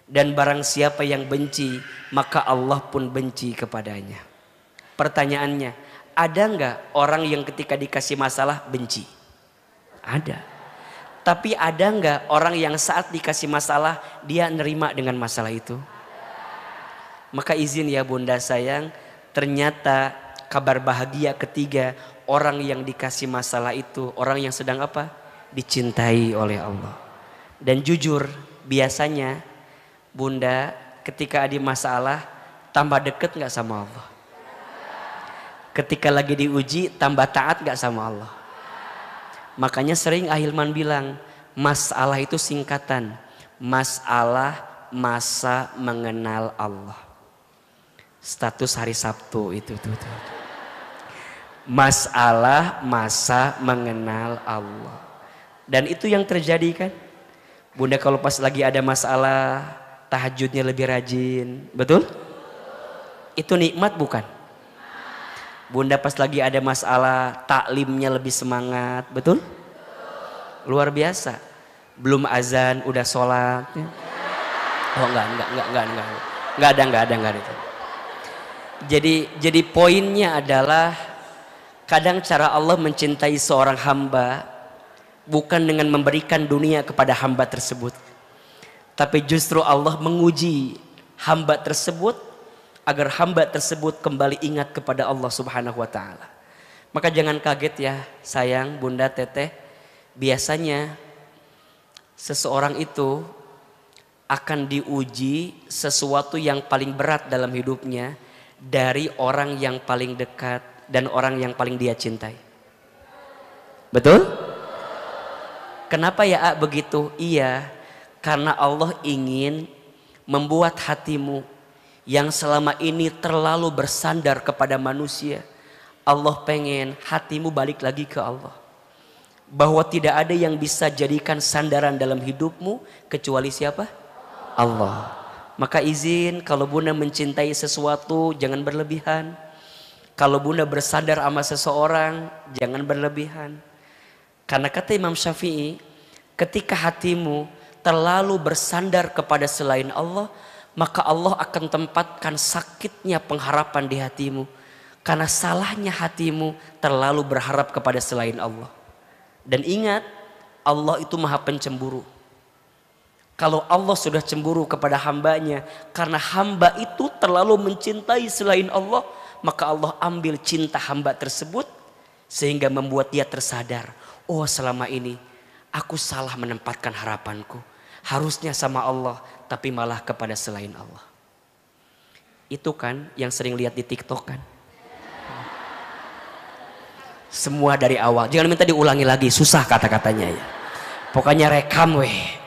Dan barang siapa yang benci, maka Allah pun benci kepadanya. Pertanyaannya, ada nggak orang yang ketika dikasih masalah benci? Ada. Tapi ada nggak orang yang saat dikasih masalah dia nerima dengan masalah itu? Maka izin ya Bunda sayang, ternyata kabar bahagia ketiga, orang yang dikasih masalah itu orang yang sedang apa? Dicintai oleh Allah. Dan jujur biasanya Bunda ketika ada masalah tambah deket nggak sama Allah? Ketika lagi diuji tambah taat nggak sama Allah? Makanya sering Ahilman bilang, masalah itu singkatan. Masalah masa mengenal Allah. Status hari Sabtu itu tuh. Masalah masa mengenal Allah. Dan itu yang terjadi kan? Bunda kalau pas lagi ada masalah, tahajudnya lebih rajin. Betul? Itu nikmat bukan? Bunda pas lagi ada masalah, taklimnya lebih semangat, betul? Luar biasa. Belum azan, udah sholat. Oh enggak ada itu. Jadi poinnya adalah kadang cara Allah mencintai seorang hamba bukan dengan memberikan dunia kepada hamba tersebut, tapi justru Allah menguji hamba tersebut agar hamba tersebut kembali ingat kepada Allah Subhanahu wa taala. Maka jangan kaget ya sayang, Bunda, Teteh. Biasanya seseorang itu akan diuji sesuatu yang paling berat dalam hidupnya dari orang yang paling dekat dan orang yang paling dia cintai. Betul? Kenapa ya begitu? Iya, karena Allah ingin membuat hatimu yang selama ini terlalu bersandar kepada manusia, Allah pengen hatimu balik lagi ke Allah. Bahwa tidak ada yang bisa jadikan sandaran dalam hidupmu kecuali siapa? Allah. Maka izin kalau Bunda mencintai sesuatu jangan berlebihan. Kalau Bunda bersandar sama seseorang jangan berlebihan. Karena kata Imam Syafi'i, ketika hatimu terlalu bersandar kepada selain Allah, maka Allah akan tempatkan sakitnya pengharapan di hatimu. Karena salahnya hatimu terlalu berharap kepada selain Allah. Dan ingat, Allah itu maha pencemburu. Kalau Allah sudah cemburu kepada hambanya, karena hamba itu terlalu mencintai selain Allah, maka Allah ambil cinta hamba tersebut, sehingga membuat dia tersadar, oh selama ini aku salah menempatkan harapanku. Harusnya sama Allah, tapi malah kepada selain Allah. Itu kan yang sering lihat di TikTok kan. Semua dari awal. Jangan minta diulangi lagi, susah kata-katanya ya. Pokoknya rekam weh.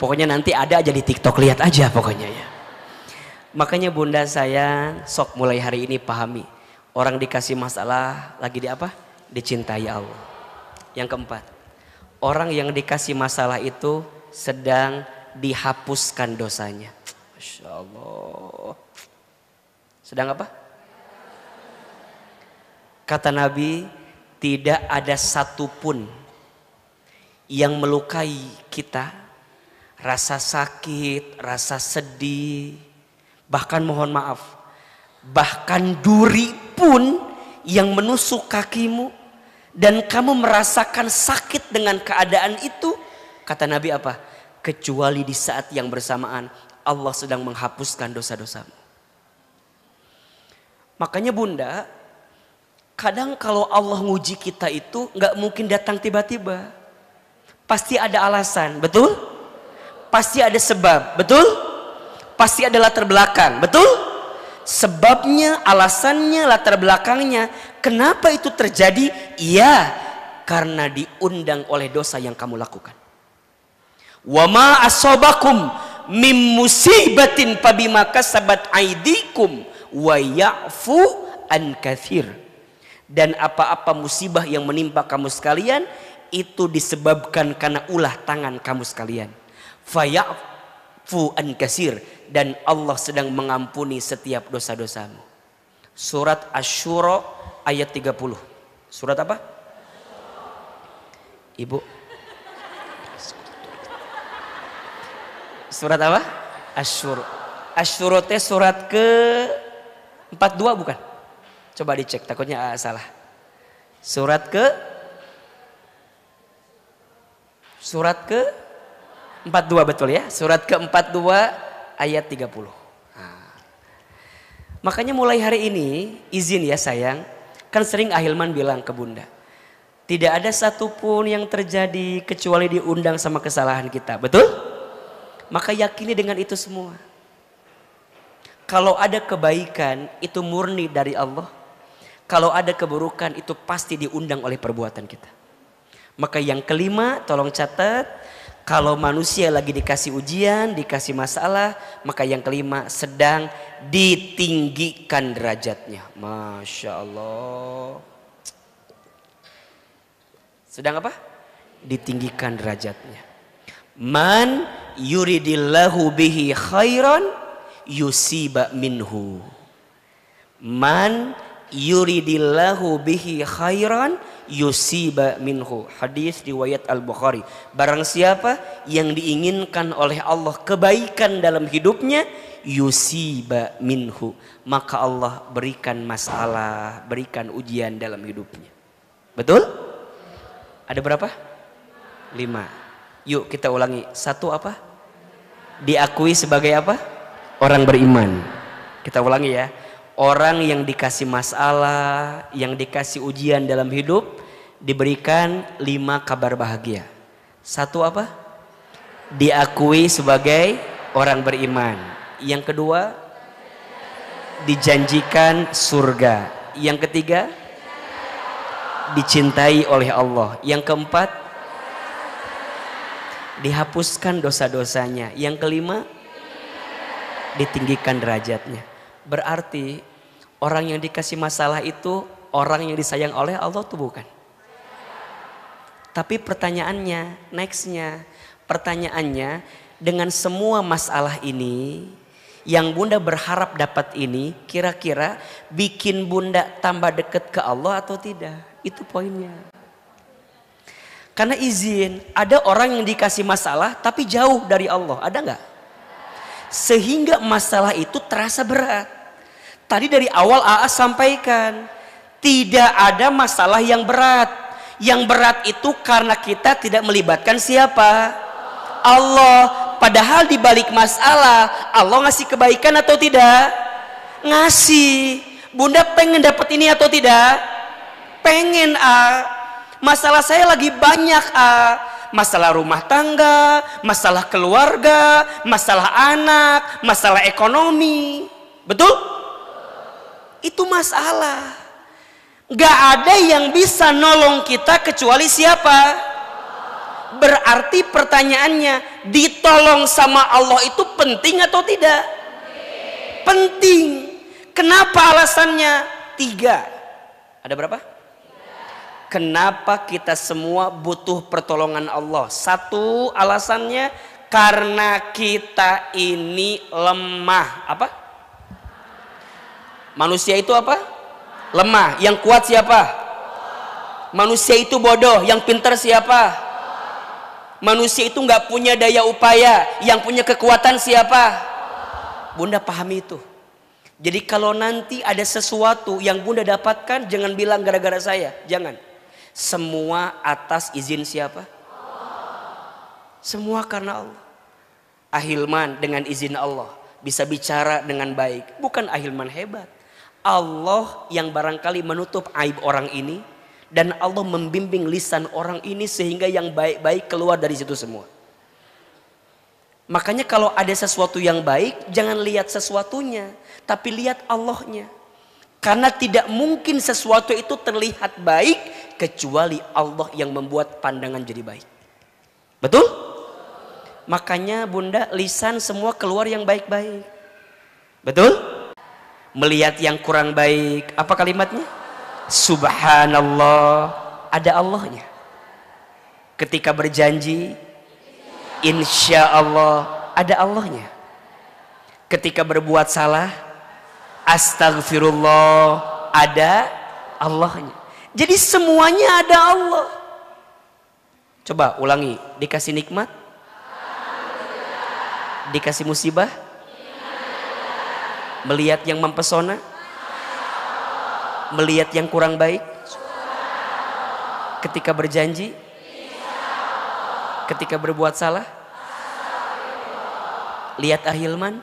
Pokoknya nanti ada aja di TikTok, lihat aja pokoknya ya. Makanya bunda sayang, sok mulai hari ini pahami. Orang dikasih masalah lagi di apa? Dicintai Allah. Yang keempat, orang yang dikasih masalah itu sedang dihapuskan dosanya. Masya Allah. Sedang apa? Kata Nabi, tidak ada satupun yang melukai kita, rasa sakit, rasa sedih, bahkan mohon maaf, bahkan duri pun yang menusuk kakimu dan kamu merasakan sakit dengan keadaan itu, kata Nabi apa? Kecuali di saat yang bersamaan Allah sedang menghapuskan dosa-dosamu. Makanya bunda, kadang kalau Allah nguji kita itu nggak mungkin datang tiba-tiba. Pasti ada alasan, betul? Pasti ada sebab, betul? Pasti ada latar belakang, betul? Sebabnya, alasannya, latar belakangnya. Kenapa itu terjadi? Iya, karena diundang oleh dosa yang kamu lakukan. Wa ma asobakum mim musibatin fabima kasabat aidikum wa ya'fu an katsir. Dan apa-apa musibah yang menimpa kamu sekalian itu disebabkan karena ulah tangan kamu sekalian. Faya'fu an katsir, dan Allah sedang mengampuni setiap dosa-dosamu. Surat Asy-Syura ayat 30. Surat apa? Ibu. Surat apa? Asy-Syura. Asy-Syura teh surat ke 42 bukan? Coba dicek, takutnya salah. Surat ke 42 betul ya? Surat ke 42 ayat 30. Nah. Makanya mulai hari ini, izin ya sayang, kan sering Ahilman bilang ke bunda, tidak ada satupun yang terjadi kecuali diundang sama kesalahan kita, betul? Maka yakini dengan itu semua. Kalau ada kebaikan itu murni dari Allah. Kalau ada keburukan itu pasti diundang oleh perbuatan kita. Maka yang kelima, tolong catat, kalau manusia lagi dikasih ujian, dikasih masalah, maka yang kelima sedang ditinggikan derajatnya. Masya Allah. Sedang apa? Ditinggikan derajatnya. Man yuridillahu bihi khairan yusiba minhu. Man yuridillahu bihi khairan yusiba minhu. Hadis riwayat Al-Bukhari. Barang siapa yang diinginkan oleh Allah kebaikan dalam hidupnya, yusiba minhu, maka Allah berikan masalah, berikan ujian dalam hidupnya. Betul? Ada berapa? 5. Yuk kita ulangi. 1 apa? Diakui sebagai apa? Orang beriman. Kita ulangi ya. Orang yang dikasih masalah, yang dikasih ujian dalam hidup, diberikan 5 kabar bahagia. 1 apa? Diakui sebagai orang beriman. Yang kedua, dijanjikan surga. Yang ketiga, dicintai oleh Allah. Yang keempat, dihapuskan dosa-dosanya. Yang kelima, ditinggikan derajatnya. Berarti orang yang dikasih masalah itu orang yang disayang oleh Allah tuh bukan. Tapi pertanyaannya, nextnya, pertanyaannya, dengan semua masalah ini yang bunda berharap dapat ini, kira-kira bikin bunda tambah dekat ke Allah atau tidak? Itu poinnya. Karena izin, ada orang yang dikasih masalah tapi jauh dari Allah, ada nggak? Sehingga masalah itu terasa berat. Tadi dari awal AA sampaikan, tidak ada masalah yang berat. Yang berat itu karena kita tidak melibatkan siapa? Allah. Padahal di balik masalah, Allah ngasih kebaikan atau tidak? Ngasih. Bunda pengen dapat ini atau tidak? Pengen. Masalah saya lagi banyak, masalah rumah tangga, masalah keluarga, masalah anak, masalah ekonomi. Betul? Itu masalah. Gak ada yang bisa nolong kita kecuali siapa? Berarti pertanyaannya, ditolong sama Allah itu penting atau tidak? penting. Kenapa alasannya? 3. Ada berapa? Kenapa kita semua butuh pertolongan Allah? 1 alasannya karena kita ini lemah. Apa? Manusia itu apa? Lemah. Yang kuat siapa? Manusia itu bodoh. Yang pintar siapa? Manusia itu nggak punya daya upaya. Yang punya kekuatan siapa? Bunda pahami itu. Jadi kalau nanti ada sesuatu yang Bunda dapatkan, jangan bilang gara-gara saya. Jangan. Semua atas izin siapa? Semua karena Allah. Ahilman dengan izin Allah bisa bicara dengan baik. Bukan Ahilman hebat. Allah yang barangkali menutup aib orang ini, dan Allah membimbing lisan orang ini sehingga yang baik-baik keluar dari situ semua. Makanya kalau ada sesuatu yang baik, jangan lihat sesuatunya, tapi lihat Allahnya. Karena tidak mungkin sesuatu itu terlihat baik kecuali Allah yang membuat pandangan jadi baik. Betul? Makanya Bunda, lisan semua keluar yang baik-baik. Betul? Melihat yang kurang baik, apa kalimatnya? Subhanallah, ada Allahnya. Ketika berjanji, insya Allah, ada Allahnya. Ketika berbuat salah, astagfirullah, ada Allahnya. Jadi semuanya ada Allah. Coba ulangi, dikasih nikmat, dikasih musibah, melihat yang mempesona, melihat yang kurang baik, ketika berjanji, ketika berbuat salah, lihat Ahilman.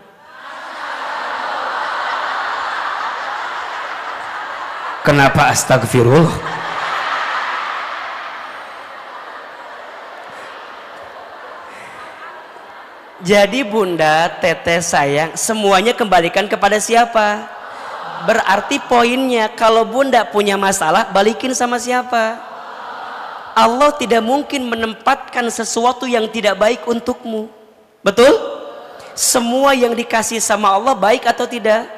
Kenapa astagfirullah? Jadi Bunda, Teteh sayang, semuanya kembalikan kepada siapa? Berarti poinnya, kalau Bunda punya masalah, balikin sama siapa? Allah tidak mungkin menempatkan sesuatu yang tidak baik untukmu. Betul? Semua yang dikasih sama Allah baik atau tidak?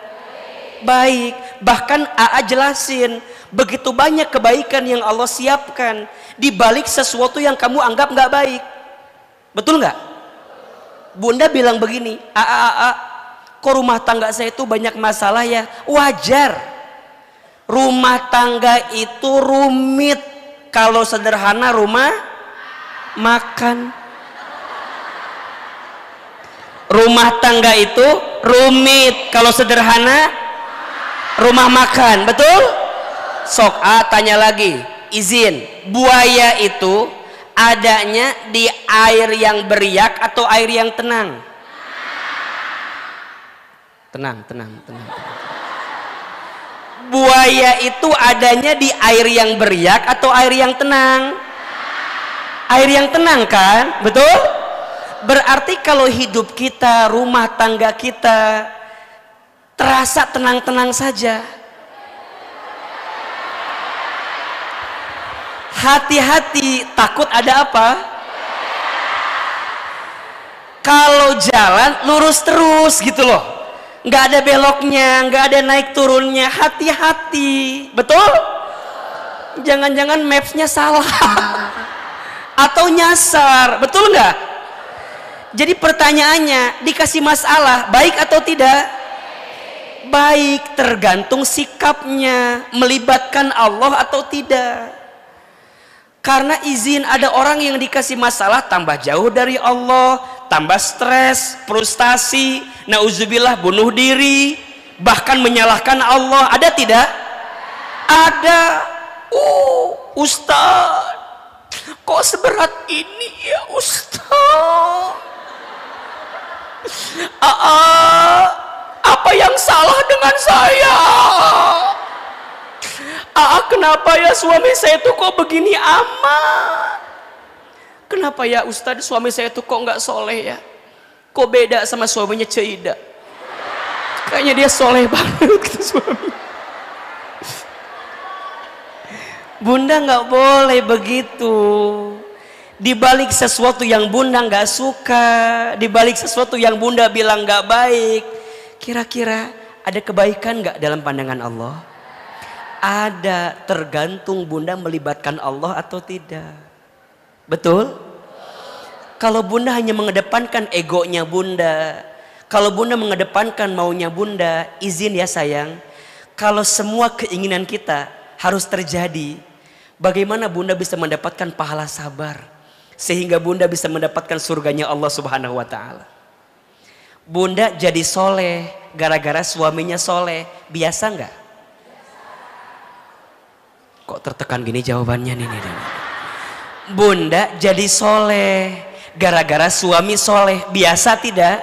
Baik. Bahkan AA jelasin, begitu banyak kebaikan yang Allah siapkan di balik sesuatu yang kamu anggap nggak baik. Betul nggak? Bunda bilang begini, AA, kok rumah tangga saya itu banyak masalah ya? Wajar. Rumah tangga itu rumit. Kalau sederhana rumah makan. Rumah tangga itu rumit. Kalau sederhana rumah makan. Betul? Sok tanya lagi, izin, buaya itu adanya di air yang beriak atau air yang tenang? Tenang. Buaya itu adanya di air yang beriak atau air yang tenang? Air yang tenang kan? Betul? Berarti kalau hidup kita, rumah tangga kita terasa tenang-tenang saja. Hati-hati, takut ada apa? Kalau jalan lurus terus gitu loh, nggak ada beloknya, nggak ada naik turunnya. Hati-hati, betul? Jangan-jangan mapsnya salah atau nyasar, betul nggak? Jadi pertanyaannya, dikasih masalah baik atau tidak? Baik, tergantung sikapnya, melibatkan Allah atau tidak. Karena izin, ada orang yang dikasih masalah tambah jauh dari Allah, tambah stres, frustasi, nauzubillah, bunuh diri, bahkan menyalahkan Allah. Ada tidak? Ada. Ustaz, kok seberat ini ya Ustaz? Apa yang salah dengan saya? Kenapa ya suami saya tuh kok begini amat? Kenapa ya Ustadz suami saya tuh kok nggak soleh ya? Kok beda sama suaminya Ceyda? Kayaknya dia soleh banget gitu suami. Bunda nggak boleh begitu. Di balik sesuatu yang Bunda nggak suka, di balik sesuatu yang Bunda bilang nggak baik, Kira-kira ada kebaikan nggak dalam pandangan Allah? Ada, tergantung bunda melibatkan Allah atau tidak. Betul? Kalau bunda hanya mengedepankan egonya bunda, kalau bunda mengedepankan maunya bunda, izin ya sayang, kalau semua keinginan kita harus terjadi, bagaimana bunda bisa mendapatkan pahala sabar sehingga bunda bisa mendapatkan surganya Allah Subhanahu wa taala? Bunda jadi soleh gara-gara suaminya soleh, biasa nggak? Kok tertekan gini jawabannya nih. Bunda jadi soleh gara-gara suami soleh, biasa tidak?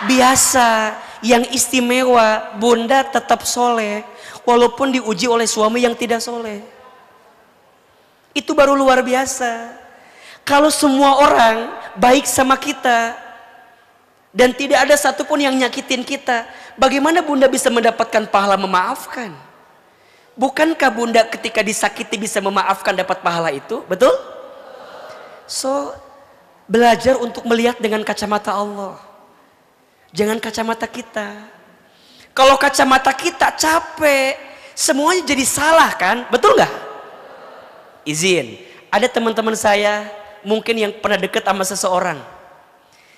Biasa. Yang istimewa, bunda tetap soleh walaupun diuji oleh suami yang tidak soleh. Itu baru luar biasa. Kalau semua orang baik sama kita dan tidak ada satupun yang nyakitin kita, bagaimana bunda bisa mendapatkan pahala memaafkan? Bukankah bunda ketika disakiti bisa memaafkan, dapat pahala itu? Betul? So, belajar untuk melihat dengan kacamata Allah, jangan kacamata kita. Kalau kacamata kita capek, semuanya jadi salah kan? Betul nggak? Izin, ada teman-teman saya mungkin yang pernah deket sama seseorang,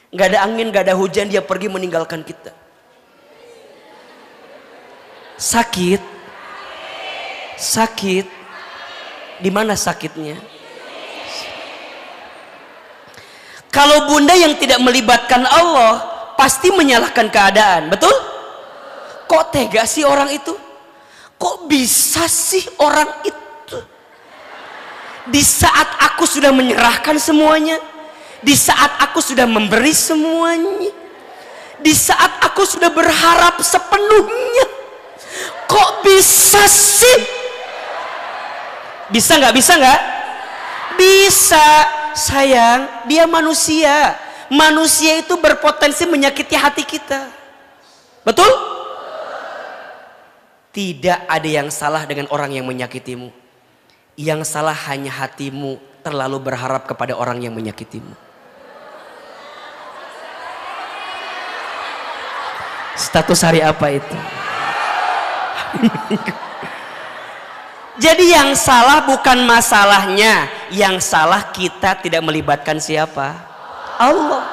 nggak ada angin, nggak ada hujan, dia pergi meninggalkan kita. Sakit, sakit. Di mana sakitnya? Kalau bunda yang tidak melibatkan Allah, pasti menyalahkan keadaan. Betul? Kok tega sih orang itu? Kok bisa sih orang itu? Di saat aku sudah menyerahkan semuanya, di saat aku sudah memberi semuanya, di saat aku sudah berharap sepenuhnya, kok bisa sih? Bisa nggak? Bisa nggak? Bisa. Sayang, dia manusia. Manusia itu berpotensi menyakiti hati kita. Betul? Tidak ada yang salah dengan orang yang menyakitimu. Yang salah hanya hatimu terlalu berharap kepada orang yang menyakitimu. Status hari apa itu? Jadi yang salah bukan masalahnya, yang salah kita tidak melibatkan siapa? Allah.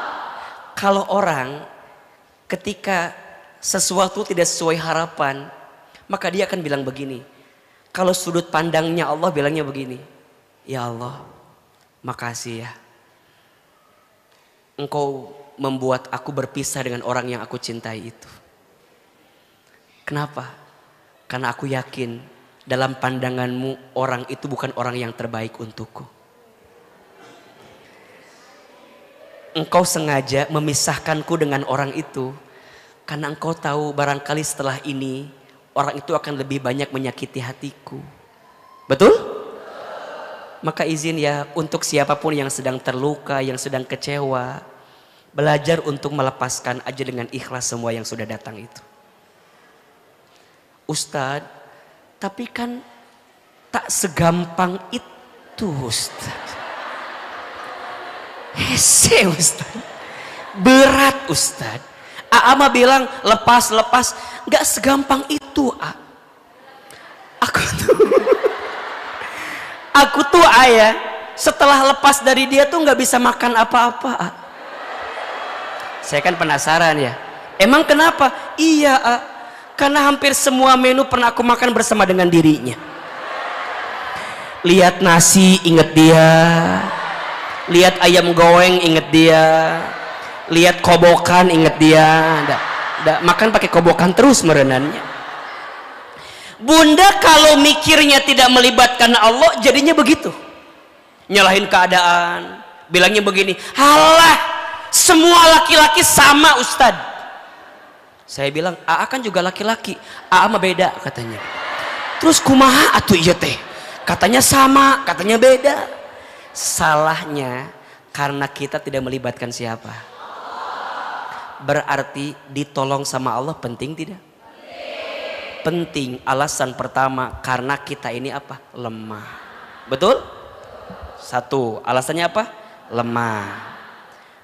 Kalau orang ketika sesuatu tidak sesuai harapan, maka dia akan bilang begini. Kalau sudut pandangnya Allah bilangnya begini, ya Allah, makasih ya, Engkau membuat aku berpisah dengan orang yang aku cintai itu. Kenapa? Karena aku yakin dalam pandanganmu orang itu bukan orang yang terbaik untukku. Engkau sengaja memisahkanku dengan orang itu karena engkau tahu barangkali setelah ini orang itu akan lebih banyak menyakiti hatiku. Betul? Maka izin ya, untuk siapapun yang sedang terluka, yang sedang kecewa, belajar untuk melepaskan aja dengan ikhlas semua yang sudah datang itu. Ustadz, tapi kan tak segampang itu Ustadz. Hese Ustadz. Berat Ustadz. Mah bilang lepas. Gak segampang itu Aku tuh ayah setelah lepas dari dia tuh gak bisa makan apa-apa Saya kan penasaran ya. Emang kenapa? Iya karena hampir semua menu pernah aku makan bersama dengan dirinya. Lihat nasi inget dia, lihat ayam goreng inget dia, lihat kobokan inget dia. Makan pakai kobokan terus merenannya. Bunda kalau mikirnya tidak melibatkan Allah jadinya begitu, nyalahin keadaan, bilangnya begini, halah semua laki-laki sama Ustadz. Saya bilang, kan juga laki-laki, mah beda katanya. Terus kumaha atuh iya teh? Katanya sama, katanya beda. Salahnya karena kita tidak melibatkan siapa. Berarti ditolong sama Allah penting tidak? Penting. Alasan pertama karena kita ini apa? Lemah. Betul? Satu, alasannya apa? Lemah.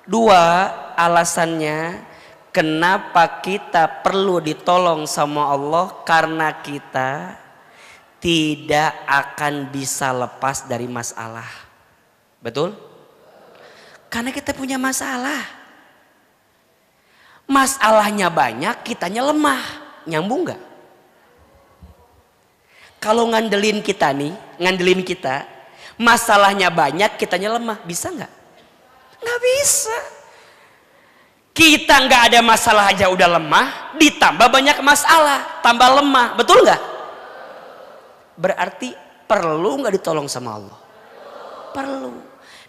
Dua, alasannya Kenapa kita perlu ditolong sama Allah? Karena kita tidak akan bisa lepas dari masalah. Betul? Karena kita punya masalah. Masalahnya banyak, kitanya lemah. Nyambung gak? Kalau ngandelin kita nih, masalahnya banyak, kitanya lemah. Bisa gak? Gak bisa. Kita nggak ada masalah aja udah lemah, ditambah banyak masalah, tambah lemah, betul nggak? Berarti perlu nggak ditolong sama Allah? Perlu.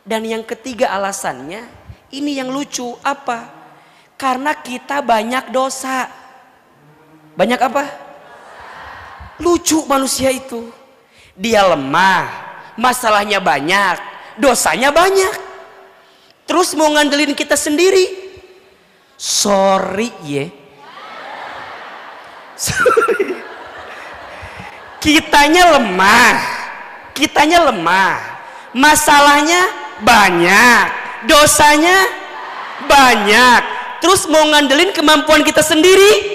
Dan yang ketiga alasannya, ini yang lucu, apa? Karena kita banyak dosa. Banyak apa? Lucu manusia itu. Dia lemah, masalahnya banyak, dosanya banyak. Terus mau ngandelin kita sendiri. Sorry ye. Sorry. Kitanya lemah. Masalahnya banyak, dosanya banyak. Terus mau ngandelin kemampuan kita sendiri?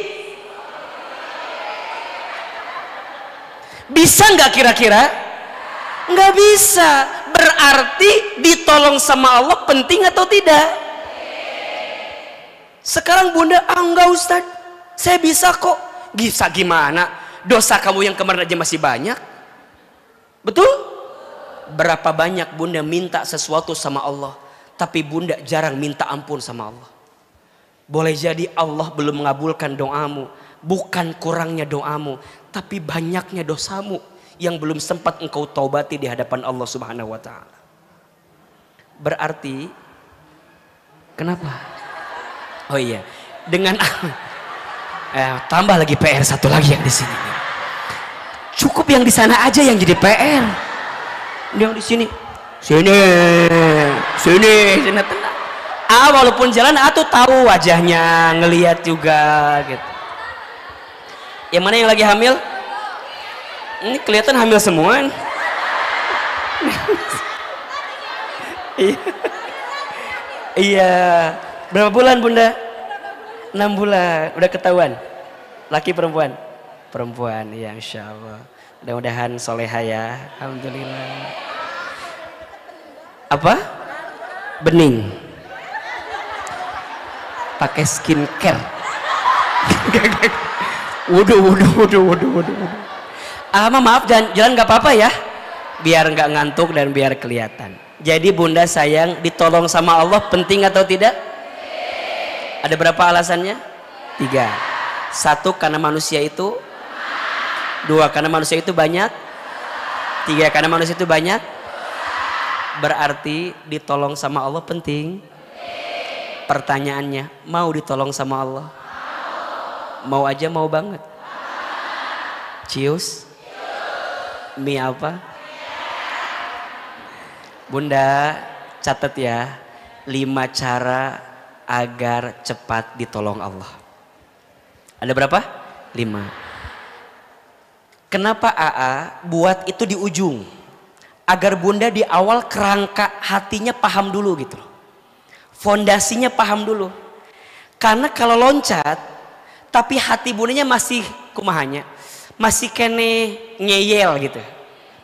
Bisa nggak kira-kira? Nggak bisa. Berarti ditolong sama Allah penting atau tidak? Sekarang bunda, enggak Ustaz, saya bisa kok. Bisa gimana? Dosa kamu yang kemarin aja masih banyak. Betul? Berapa banyak bunda minta sesuatu sama Allah, tapi bunda jarang minta ampun sama Allah. Boleh jadi Allah belum mengabulkan doamu, bukan kurangnya doamu, tapi banyaknya dosamu yang belum sempat engkau taubati di hadapan Allah Subhanahu wa Ta'ala. Berarti, kenapa? Oh iya, dengan tambah lagi PR satu lagi yang di sini. Cukup yang di sana aja yang jadi PR. Yang di sini, sini tenang. Walaupun jalan, tuh tahu wajahnya, ngelihat juga gitu. Yang mana yang lagi hamil? Ini kelihatan hamil semua. Iya. Berapa bulan bunda? 6 bulan. Udah ketahuan? Laki perempuan? Perempuan, ya insya Allah. Mudah-mudahan soleha ya. Alhamdulillah. Apa? Bening. Pakai skincare. Waduh. Maaf, jalan nggak apa-apa ya. Biar nggak ngantuk dan biar kelihatan. Jadi bunda sayang, ditolong sama Allah penting atau tidak? Ada berapa alasannya? 3. 1, karena manusia itu. 2, karena manusia itu banyak. 3, karena manusia itu banyak. Berarti ditolong sama Allah penting. Pertanyaannya, mau ditolong sama Allah? Mau aja, mau banget. Cius? Mie apa? Bunda, catat ya. 5 cara agar cepat ditolong Allah. Ada berapa? 5. Kenapa AA buat itu di ujung? Agar bunda di awal kerangka hatinya paham dulu gitu loh. Fondasinya paham dulu. Karena kalau loncat, tapi hati bundanya masih kumahanya, masih kene ngeyel gitu.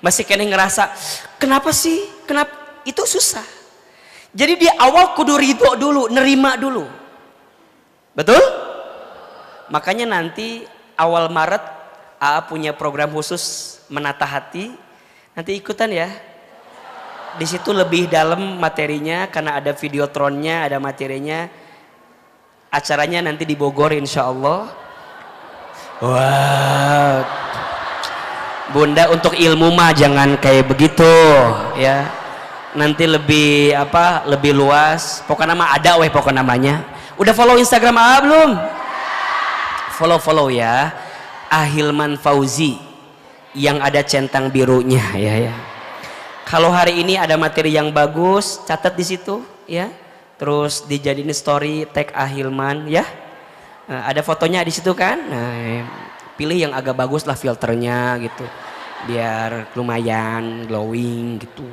Masih kene ngerasa, kenapa sih? Kenapa? Itu susah. Jadi di awal kudu ridho dulu, nerima dulu. Betul? Makanya nanti awal Maret AA punya program khusus menata hati. Nanti ikutan ya. Di situ lebih dalam materinya karena ada videotronnya, ada materinya. Acaranya nanti di Bogor insya Allah. Wah. Bunda untuk ilmu mah jangan kayak begitu ya. Nanti lebih lebih luas. Pokoknya nama ada pokoknya namanya. Udah follow Instagram AA belum? Follow ya. Ahilman Fauzi yang ada centang birunya ya. Kalau hari ini ada materi yang bagus, catat di situ ya. Terus dijadiin story tag Ahilman ya. Nah, ada fotonya di situ kan. Nah, pilih yang agak bagus lah filternya gitu. Biar lumayan glowing gitu.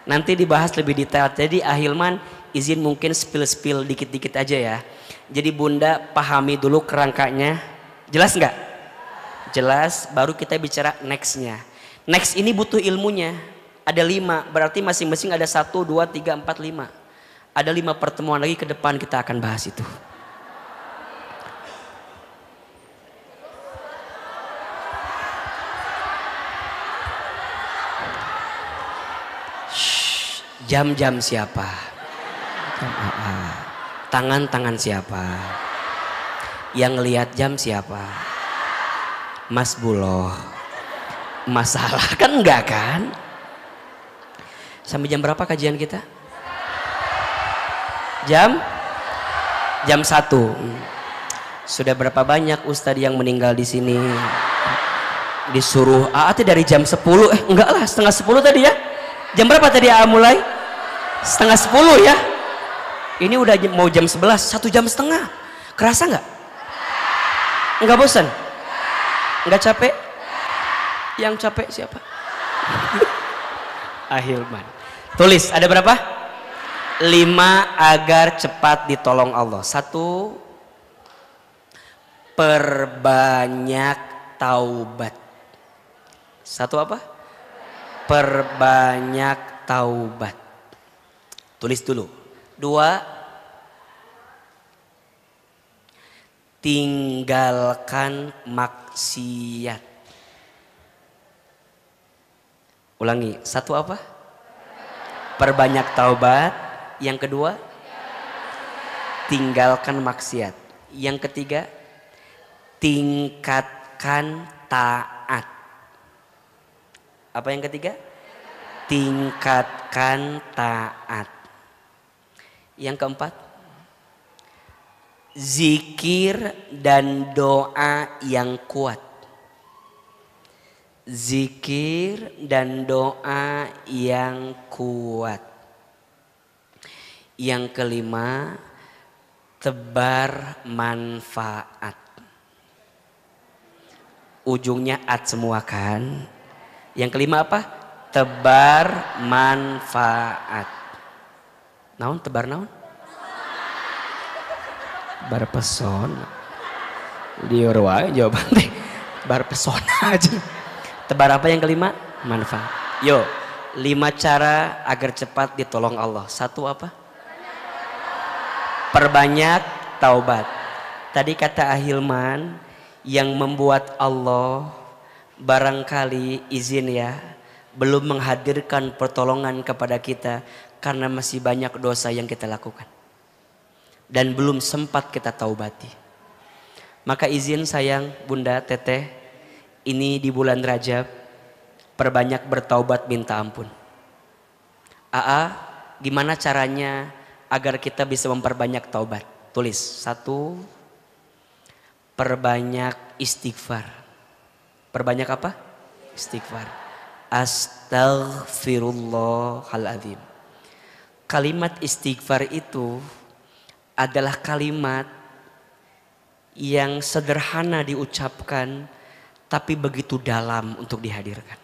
Nanti dibahas lebih detail. Jadi Ahilman izin mungkin spill dikit-dikit aja ya. Jadi bunda pahami dulu kerangkanya. Jelas nggak? Jelas, baru kita bicara nextnya. Next ini butuh ilmunya. Ada 5, berarti masing-masing ada 1, 2, 3, 4, 5. Ada 5 pertemuan lagi ke depan kita akan bahas itu. Jam-jam siapa? Tangan-tangan siapa? Yang lihat jam siapa? Mas Buloh. Masalah kan enggak kan? Sampai jam berapa kajian kita? Jam 1. Sudah berapa banyak ustadz yang meninggal di sini? Disuruh dari jam 10. Enggak lah, setengah 10 tadi ya. Jam berapa tadi mulai? Setengah 10 ya. Ini udah mau jam 11, 1 jam setengah. Kerasa nggak? Nggak bosan? Nggak capek? Yang capek siapa? Ahilman. Tulis, ada berapa? 5 agar cepat ditolong Allah. 1, perbanyak taubat. 1 apa? Perbanyak taubat. Tulis dulu. 2, tinggalkan maksiat. Ulangi. 1 apa? Perbanyak taubat. Yang kedua, tinggalkan maksiat. Yang ketiga, tingkatkan taat. Apa yang ketiga? Tingkatkan taat. Yang keempat, zikir dan doa yang kuat. Zikir dan doa yang kuat. Yang kelima, tebar manfaat. Ujungnya at semua kan? Yang kelima apa? Tebar manfaat. Naon tebar naon? Bar pesona. Liur wae jawaban teh. Bar pesona aja. Tebar apa yang kelima? Manfaat. Yo, 5 cara agar cepat ditolong Allah. 1 apa? Perbanyak taubat. Tadi kata Ahilman, yang membuat Allah barangkali izin ya, belum menghadirkan pertolongan kepada kita karena masih banyak dosa yang kita lakukan dan belum sempat kita taubati. Maka izin sayang bunda teteh, ini di bulan Rajab perbanyak bertaubat minta ampun. Gimana caranya agar kita bisa memperbanyak taubat? Tulis. 1, perbanyak istighfar. Perbanyak apa? Istighfar. Astaghfirullahaladzim. Kalimat istighfar itu adalah kalimat yang sederhana diucapkan tapi begitu dalam untuk dihadirkan.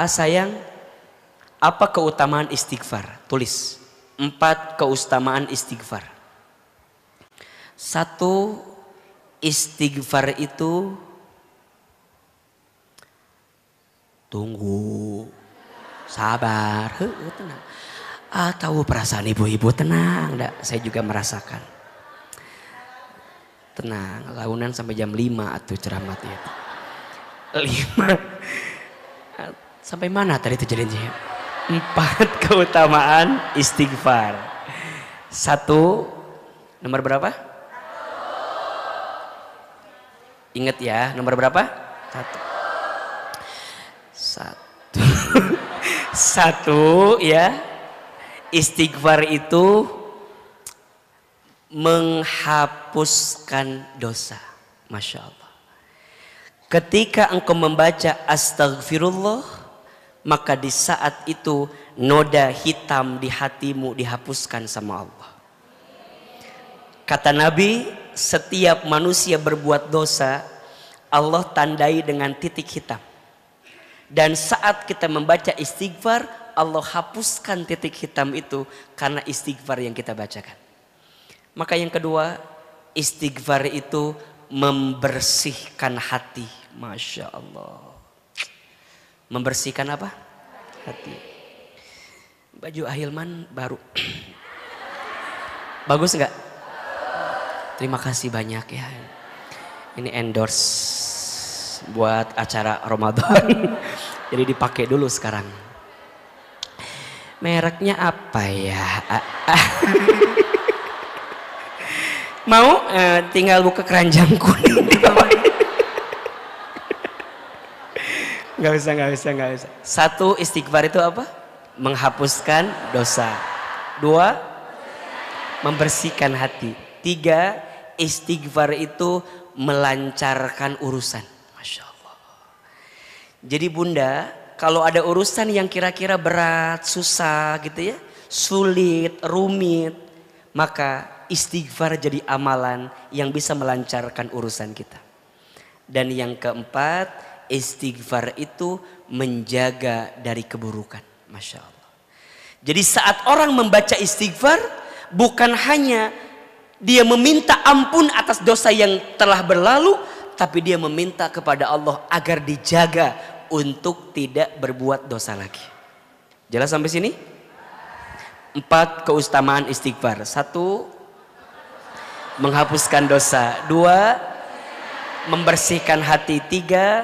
Sayang, apa keutamaan istighfar? Tulis. 4 keutamaan istighfar. 1, istighfar itu tunggu, sabar, tenang. Tahu perasaan ibu-ibu, tenang. Saya juga merasakan. Tenang, launan sampai jam 5 atuh ceramah itu. 5. Sampai mana tadi terjadinya? 4 keutamaan istighfar. 1, nomor berapa? Ingat ya, nomor berapa? 1 ya. Istighfar itu menghapuskan dosa. Masya Allah. Ketika engkau membaca astagfirullah, maka di saat itu noda hitam di hatimu dihapuskan sama Allah. Kata Nabi, setiap manusia berbuat dosa, Allah tandai dengan titik hitam. Dan saat kita membaca istighfar, Allah hapuskan titik hitam itu karena istighfar yang kita bacakan. Maka yang kedua, istighfar itu membersihkan hati. Masya Allah. Membersihkan apa? Hati. Baju Ahilman baru. Bagus nggak? Terima kasih banyak ya. Ini endorse buat acara Ramadan. Jadi dipakai dulu sekarang. Mereknya apa ya? Mau tinggal buka keranjang kuning. Gak usah. Satu, istighfar itu apa? Menghapuskan dosa. Dua, membersihkan hati. Tiga, istighfar itu melancarkan urusan. Masya Allah. Jadi bunda, kalau ada urusan yang kira-kira berat, susah gitu ya, sulit, rumit, maka istighfar jadi amalan yang bisa melancarkan urusan kita. Dan yang keempat, istighfar itu menjaga dari keburukan. Masya Allah. Jadi saat orang membaca istighfar, bukan hanya dia meminta ampun atas dosa yang telah berlalu, tapi dia meminta kepada Allah agar dijaga untuk tidak berbuat dosa lagi. Jelas sampai sini? 4 keutamaan istighfar. 1, menghapuskan dosa. 2, membersihkan hati. 3,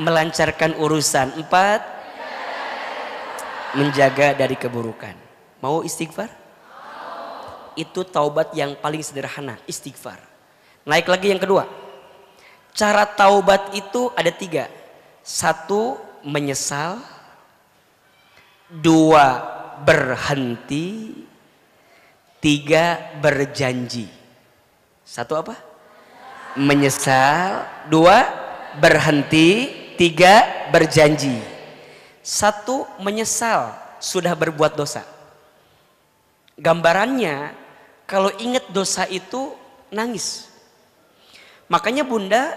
melancarkan urusan. 4, menjaga dari keburukan. Mau istighfar? Itu taubat yang paling sederhana, istighfar. Naik lagi yang kedua. Cara taubat itu ada 3. 1, menyesal. 2, berhenti. 3, berjanji. 1 apa? Menyesal. 2, berhenti. 3, berjanji. 1, menyesal sudah berbuat dosa. Gambarannya kalau ingat dosa itu nangis. Makanya bunda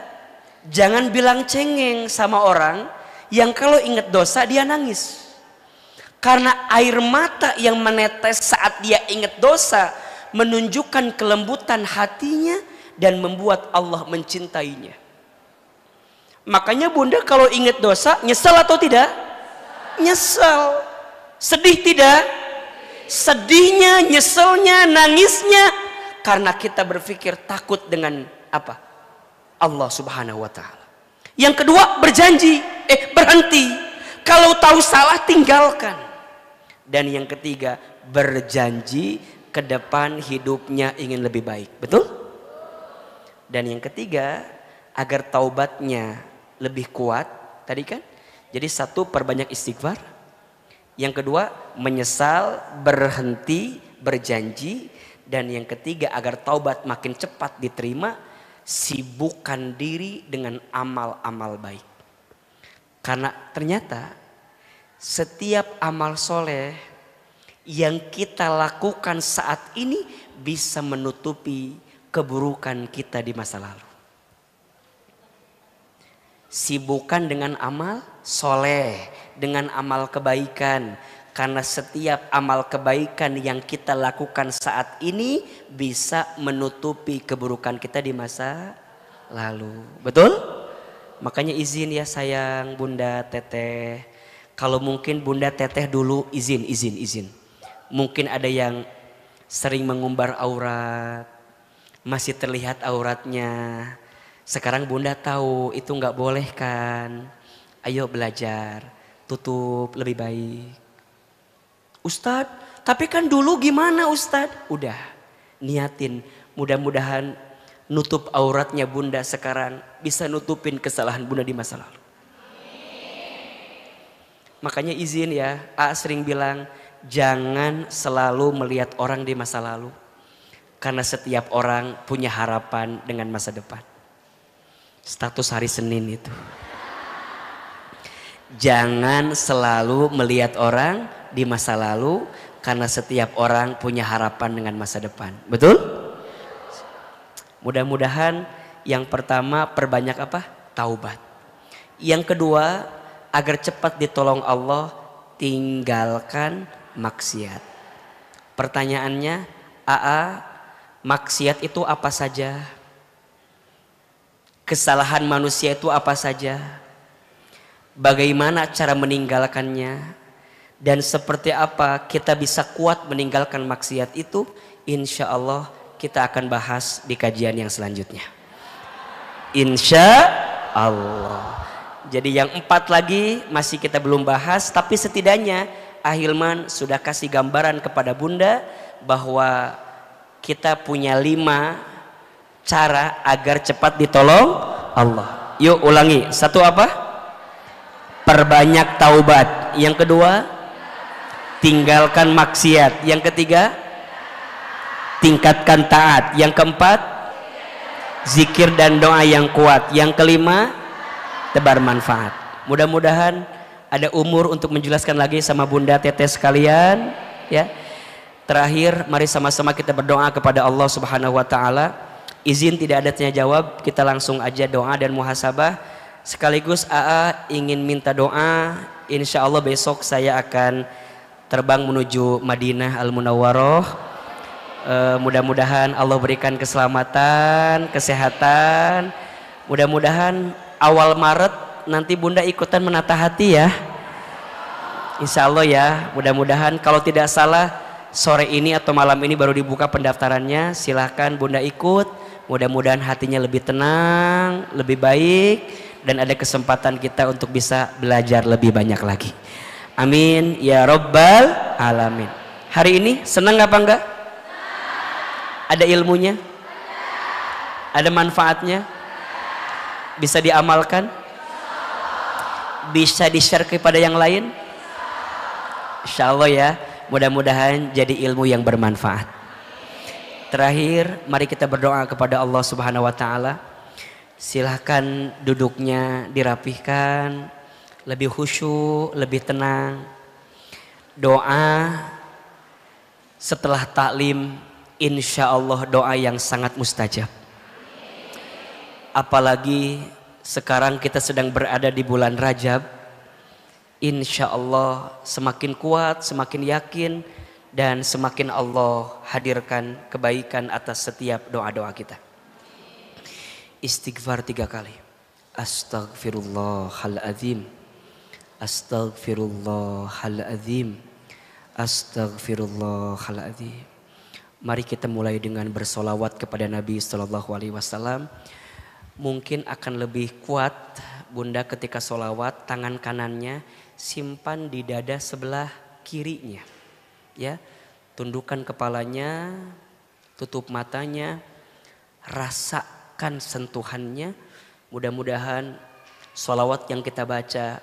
jangan bilang cengeng sama orang yang kalau ingat dosa dia nangis. Karena air mata yang menetes saat dia ingat dosa menunjukkan kelembutan hatinya dan membuat Allah mencintainya. Makanya bunda kalau ingat dosa nyesel atau tidak? Nyesel. Sedih tidak? Sedihnya, nyeselnya, nangisnya karena kita berpikir takut dengan apa? Allah Subhanahu wa taala. Yang kedua, berhenti. Kalau tahu salah tinggalkan. Dan yang ketiga, berjanji ke depan hidupnya ingin lebih baik. Betul? Dan yang ketiga, agar taubatnya lebih kuat, tadi kan? Jadi 1, perbanyak istighfar. Yang kedua, menyesal, berhenti, berjanji. Dan yang ketiga, agar taubat makin cepat diterima, sibukkan diri dengan amal-amal baik. Karena ternyata setiap amal soleh yang kita lakukan saat ini bisa menutupi keburukan kita di masa lalu. Sibukkan dengan amal soleh, dengan amal kebaikan. Karena setiap amal kebaikan yang kita lakukan saat ini bisa menutupi keburukan kita di masa lalu. Betul? Makanya izin ya sayang bunda teteh. Kalau mungkin bunda teteh dulu izin. Mungkin ada yang sering mengumbar aurat. Masih terlihat auratnya. Sekarang bunda tahu itu nggak boleh kan. Ayo belajar. Tutup lebih baik. Ustadz, tapi kan dulu gimana Ustadz? Udah, niatin. Mudah-mudahan nutup auratnya bunda sekarang bisa nutupin kesalahan bunda di masa lalu. Makanya izin ya, A sering bilang jangan selalu melihat orang di masa lalu. Karena setiap orang punya harapan dengan masa depan. Status hari Senin itu. Jangan selalu melihat orang di masa lalu karena setiap orang punya harapan dengan masa depan. Betul? Mudah-mudahan yang pertama perbanyak apa? Taubat. Yang kedua, agar cepat ditolong Allah, tinggalkan maksiat. Pertanyaannya, AA, maksiat itu apa saja? Kesalahan manusia itu apa saja? Bagaimana cara meninggalkannya? Dan seperti apa kita bisa kuat meninggalkan maksiat itu? Insya Allah kita akan bahas di kajian yang selanjutnya. Insya Allah. Jadi yang 4 lagi masih kita belum bahas, tapi setidaknya Ahilman sudah kasih gambaran kepada Bunda bahwa kita punya 5 cara agar cepat ditolong Allah. Yuk ulangi. 1 apa? Perbanyak taubat. Yang kedua, tinggalkan maksiat. Yang ketiga, tingkatkan taat. Yang keempat, zikir dan doa yang kuat. Yang kelima, tebar manfaat. Mudah-mudahan ada umur untuk menjelaskan lagi sama Bunda Teteh sekalian, ya. Terakhir, mari sama-sama kita berdoa kepada Allah Subhanahu wa taala. Izin tidak ada tanya jawab, kita langsung aja doa dan muhasabah. Sekaligus AA ingin minta doa. Insya Allah besok saya akan terbang menuju Madinah Al-Munawwaroh. Mudah-mudahan Allah berikan keselamatan, kesehatan. Mudah-mudahan awal Maret nanti Bunda ikutan menata hati ya. Insya Allah ya. Mudah-mudahan kalau tidak salah sore ini atau malam ini baru dibuka pendaftarannya. Silahkan Bunda ikut. Mudah-mudahan hatinya lebih tenang, lebih baik, dan ada kesempatan kita untuk bisa belajar lebih banyak lagi. Amin ya Rabbal Alamin. Hari ini senang apa enggak? Ada ilmunya? Ada manfaatnya? Bisa diamalkan? Bisa di-share kepada yang lain? Insya Allah ya. Mudah-mudahan jadi ilmu yang bermanfaat. Terakhir, mari kita berdoa kepada Allah Subhanahu wa taala. Silahkan duduknya dirapihkan, lebih khusyuk, lebih tenang. Doa setelah taklim, insya Allah doa yang sangat mustajab. Apalagi sekarang kita sedang berada di bulan Rajab. Insya Allah semakin kuat, semakin yakin, dan semakin Allah hadirkan kebaikan atas setiap doa-doa kita. Istighfar 3 kali. Astaghfirullahaladzim. Astaghfirullahaladzim. Astaghfirullahaladzim. Mari kita mulai dengan bersolawat kepada Nabi Sallallahu Alaihi Wasallam. Mungkin akan lebih kuat Bunda ketika solawat, tangan kanannya simpan di dada sebelah kirinya. Ya, tundukkan kepalanya, tutup matanya, rasakan sentuhannya. Mudah-mudahan sholawat yang kita baca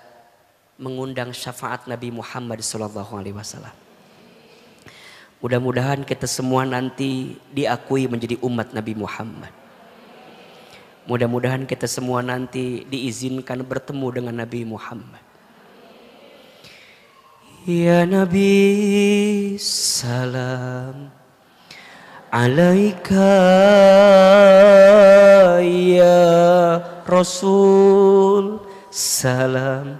mengundang syafaat Nabi Muhammad SAW. Mudah-mudahan kita semua nanti diakui menjadi umat Nabi Muhammad. Mudah-mudahan kita semua nanti diizinkan bertemu dengan Nabi Muhammad. Ya Nabi salam alaika, ya Rasul salam,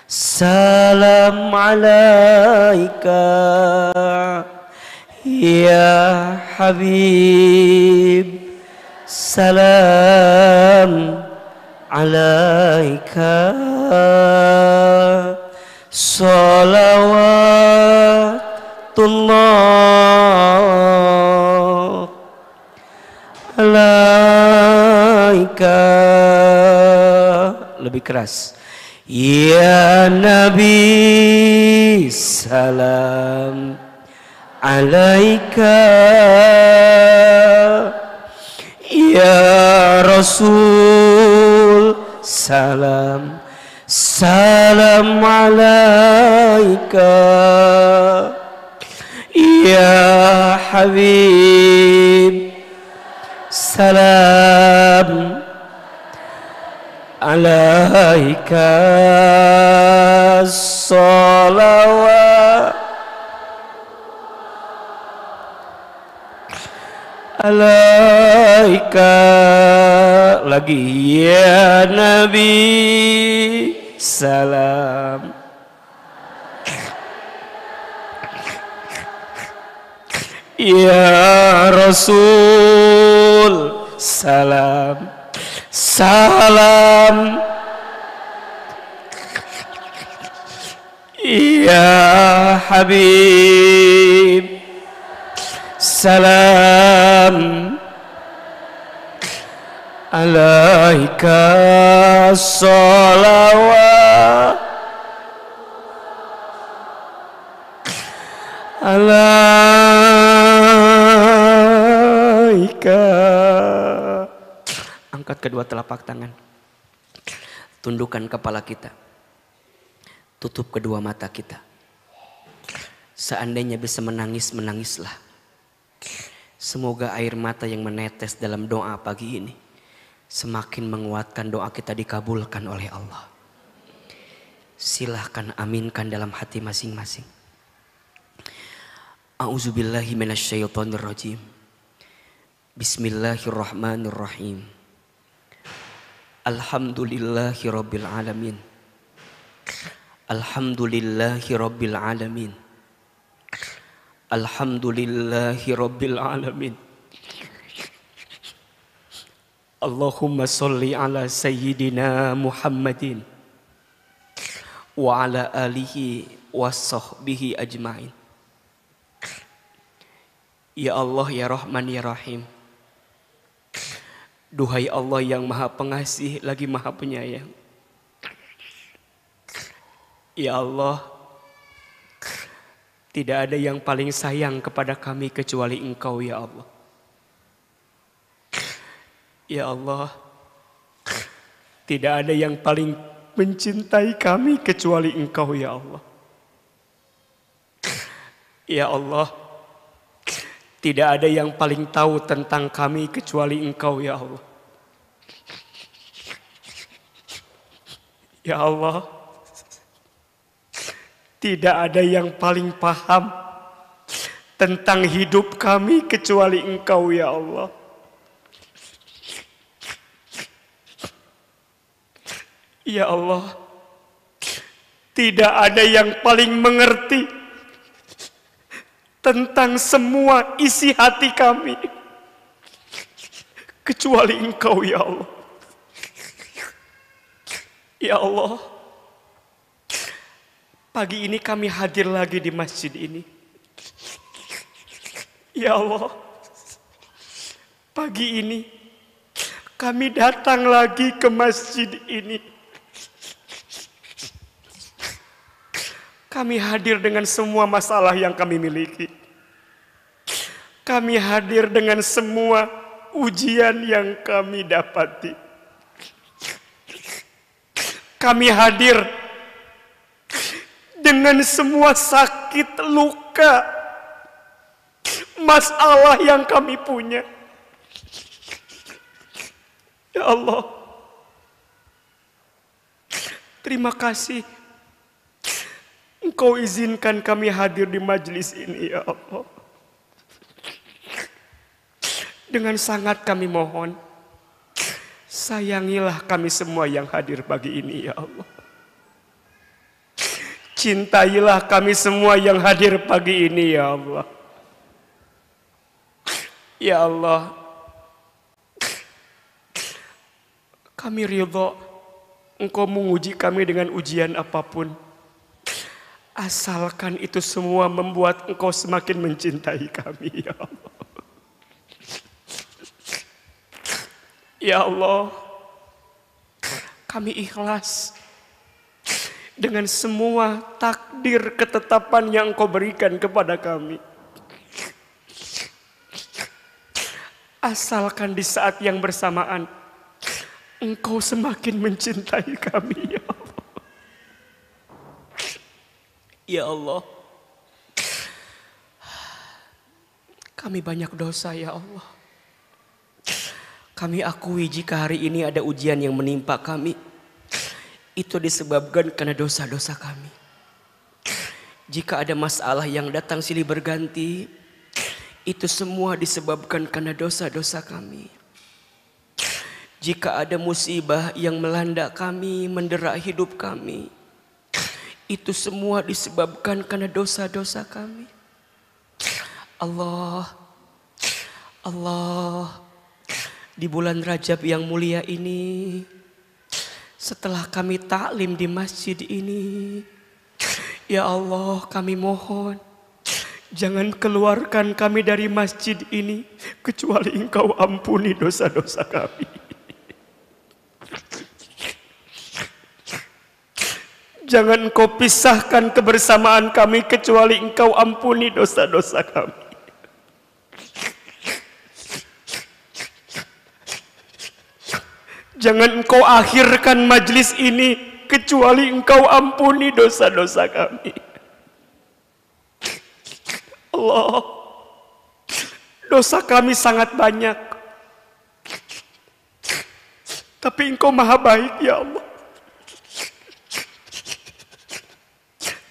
salam alaika, ya Habib salam alaika. Salawatullah alaika. Lebih keras. Ya Nabi salam alaika, ya Rasul salam, salam alaika, ya Habib salam alaika. Salawat alaika. Lagi ya Nabi salam, Ya Rasul, salam, salam. Ya Habib, salam. Alaika salawat, alaika. Angkat kedua telapak tangan, tundukkan kepala kita, tutup kedua mata kita. Seandainya bisa menangis, menangislah. Semoga air mata yang menetes dalam doa pagi ini semakin menguatkan doa kita dikabulkan oleh Allah. Silahkan aminkan dalam hati masing-masing. A'udzubillahi minasyaitonirrajim. Bismillahirrahmanirrahim. Alhamdulillahi rabbil alamin. Alhamdulillahi rabbil alamin. Alhamdulillahi rabbil alamin. Allahumma salli ala sayyidina Muhammadin wa ala alihi wa sahbihi ajma'in. Ya Allah, ya Rahman, ya Rahim. Duhai Allah yang maha pengasih lagi maha penyayang. Ya Allah, tidak ada yang paling sayang kepada kami kecuali Engkau ya Allah. Ya Allah, tidak ada yang paling mencintai kami kecuali Engkau ya Allah. Ya Allah, tidak ada yang paling tahu tentang kami kecuali Engkau ya Allah. Ya Allah, tidak ada yang paling paham tentang hidup kami kecuali Engkau ya Allah. Ya Allah, tidak ada yang paling mengerti tentang semua isi hati kami kecuali Engkau ya Allah. Ya Allah, pagi ini kami hadir lagi di masjid ini. Ya Allah, pagi ini kami datang lagi ke masjid ini. Kami hadir dengan semua masalah yang kami miliki. Kami hadir dengan semua ujian yang kami dapati. Kami hadir dengan semua sakit, luka, masalah yang kami punya. Ya Allah, terima kasih Engkau izinkan kami hadir di majelis ini ya Allah. Dengan sangat kami mohon, sayangilah kami semua yang hadir pagi ini ya Allah. Cintailah kami semua yang hadir pagi ini ya Allah. Ya Allah, kami ridho Engkau menguji kami dengan ujian apapun. Asalkan itu semua membuat Engkau semakin mencintai kami ya Allah. Ya Allah, kami ikhlas dengan semua takdir ketetapan yang Engkau berikan kepada kami. Asalkan di saat yang bersamaan Engkau semakin mencintai kami ya Allah. Ya Allah, kami banyak dosa ya Allah. Kami akui jika hari ini ada ujian yang menimpa kami, itu disebabkan karena dosa-dosa kami. Jika ada masalah yang datang silih berganti, itu semua disebabkan karena dosa-dosa kami. Jika ada musibah yang melanda kami, mendera hidup kami, itu semua disebabkan karena dosa-dosa kami. Allah, di bulan Rajab yang mulia ini, setelah kami taklim di masjid ini, ya Allah, kami mohon jangan keluarkan kami dari masjid ini kecuali Engkau ampuni dosa-dosa kami. Jangan Engkau pisahkan kebersamaan kami kecuali Engkau ampuni dosa-dosa kami. Jangan Engkau akhirkan majlis ini kecuali Engkau ampuni dosa-dosa kami. Allah, dosa kami sangat banyak, tapi Engkau maha baik ya Allah.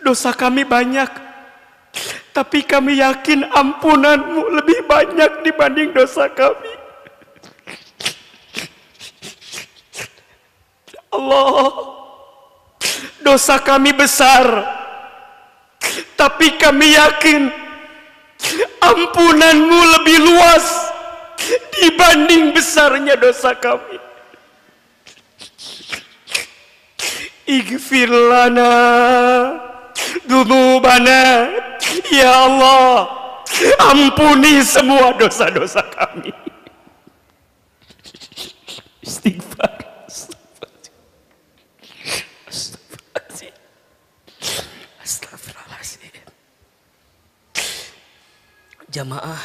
Dosa kami banyak, tapi kami yakin ampunan-Mu lebih banyak dibanding dosa kami. Allah, dosa kami besar, tapi kami yakin ampunan-Mu lebih luas dibanding besarnya dosa kami. Ighfir lana dzunubana, ya Allah, ampuni semua dosa-dosa kami. Istighfar. Jamaah,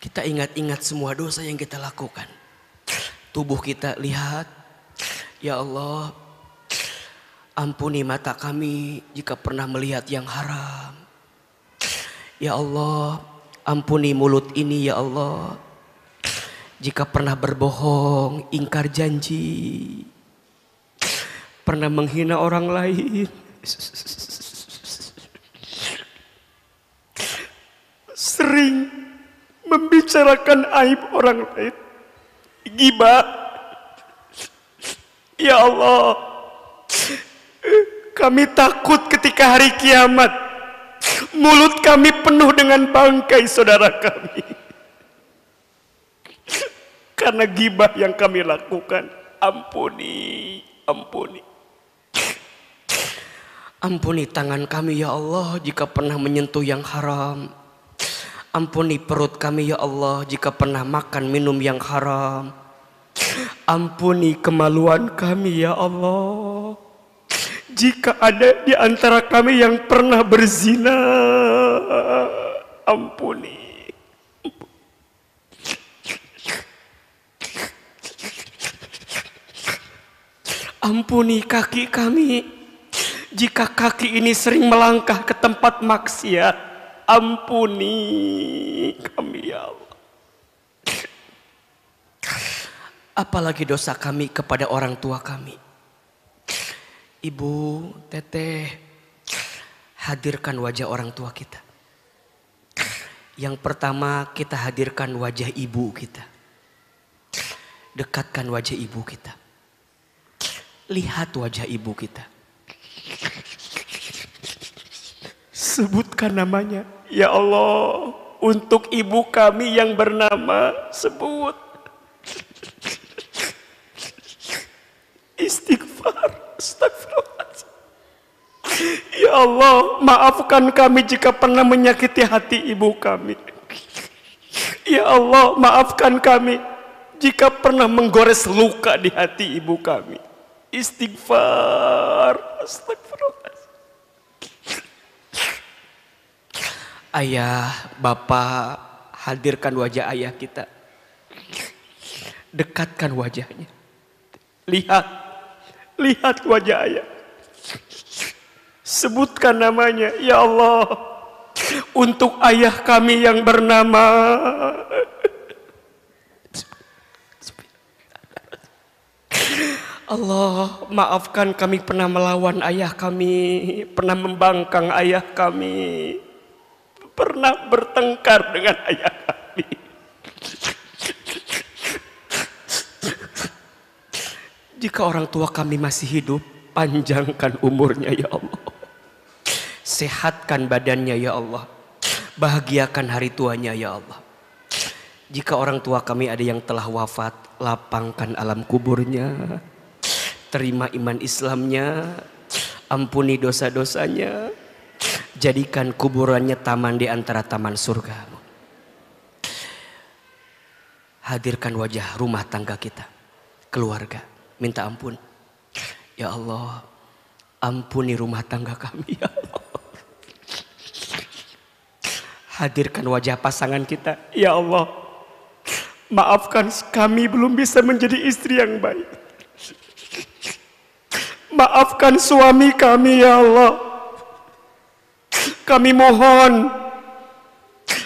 kita ingat-ingat semua dosa yang kita lakukan. Tubuh kita lihat, ya Allah, ampuni mata kami jika pernah melihat yang haram. Ya Allah, ampuni mulut ini ya Allah, jika pernah berbohong, ingkar janji, pernah menghina orang lain, sering membicarakan aib orang lain, ghibah. Ya Allah, kami takut ketika hari kiamat mulut kami penuh dengan bangkai saudara kami karena ghibah yang kami lakukan. Ampuni, ampuni. Ampuni tangan kami ya Allah jika pernah menyentuh yang haram. Ampuni perut kami ya Allah jika pernah makan minum yang haram. Ampuni kemaluan kami ya Allah jika ada di antara kami yang pernah berzina. Ampuni. Ampuni kaki kami jika kaki ini sering melangkah ke tempat maksiat. Ampuni kami ya Allah. Apalagi dosa kami kepada orang tua kami. Ibu, teteh, hadirkan wajah orang tua kita. Yang pertama, kita hadirkan wajah ibu kita. Dekatkan wajah ibu kita. Lihat wajah ibu kita. Sebutkan namanya. Ya Allah, untuk ibu kami yang bernama, sebut. Istighfar, astagfirullahaladzim. Ya Allah, maafkan kami jika pernah menyakiti hati ibu kami. Ya Allah, maafkan kami jika pernah menggores luka di hati ibu kami. Istighfar, astagfirullahaladzim. Ayah, bapak, hadirkan wajah ayah kita. Dekatkan wajahnya. Lihat wajah ayah. Sebutkan namanya. Ya Allah, untuk ayah kami yang bernama Allah, maafkan kami pernah melawan ayah kami, pernah membangkang ayah kami, pernah bertengkar dengan ayah kami. Jika orang tua kami masih hidup, panjangkan umurnya ya Allah. Sehatkan badannya ya Allah. Bahagiakan hari tuanya ya Allah. Jika orang tua kami ada yang telah wafat, lapangkan alam kuburnya. Terima iman Islamnya, ampuni dosa-dosanya. Jadikan kuburannya taman di antara taman surga. Hadirkan wajah rumah tangga kita, keluarga, minta ampun. Ya Allah, ampuni rumah tangga kami ya Allah. Hadirkan wajah pasangan kita, ya Allah. Maafkan kami belum bisa menjadi istri yang baik. Maafkan suami kami ya Allah. Kami mohon,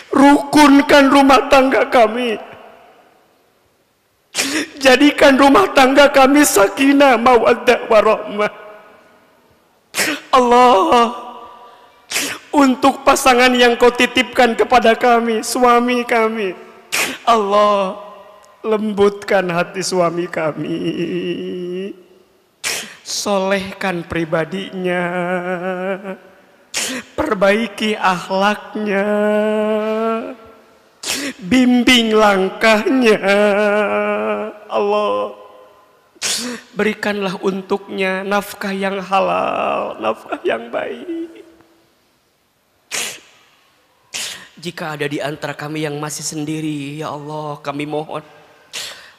rukunkan rumah tangga kami. Jadikan rumah tangga kami sakinah, mawaddah, warahmah. Allah, untuk pasangan yang kau titipkan kepada kami, suami kami, Allah, lembutkan hati suami kami. Solehkan pribadinya, perbaiki akhlaknya, bimbing langkahnya. Allah, berikanlah untuknya nafkah yang halal, nafkah yang baik. Jika ada di antara kami yang masih sendiri, ya Allah, kami mohon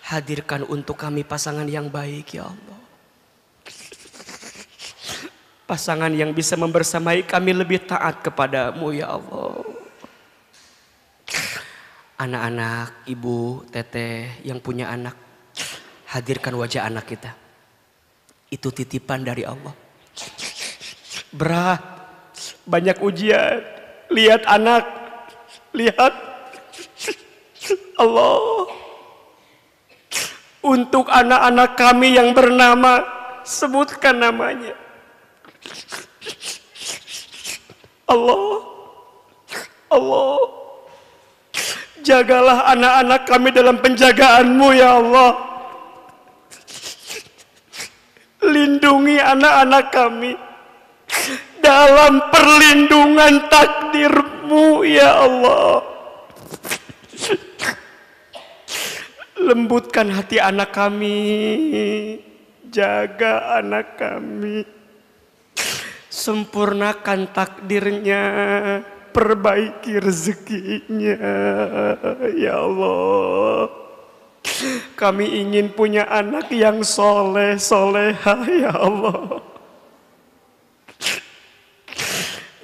hadirkan untuk kami pasangan yang baik ya Allah. Pasangan yang bisa membersamai kami lebih taat kepadamu ya Allah. Anak-anak, ibu, teteh yang punya anak, hadirkan wajah anak kita. Itu titipan dari Allah. Berat, banyak ujian. Lihat anak, lihat Allah. Untuk anak-anak kami yang bernama, sebutkan namanya. Allah, Allah, jagalah anak-anak kami dalam penjagaanmu ya Allah. Lindungi anak-anak kami dalam perlindungan takdirmu ya Allah. Lembutkan hati anak kami, jaga anak kami, sempurnakan takdirnya, perbaiki rezekinya ya Allah. Kami ingin punya anak yang soleh, solehah ya Allah.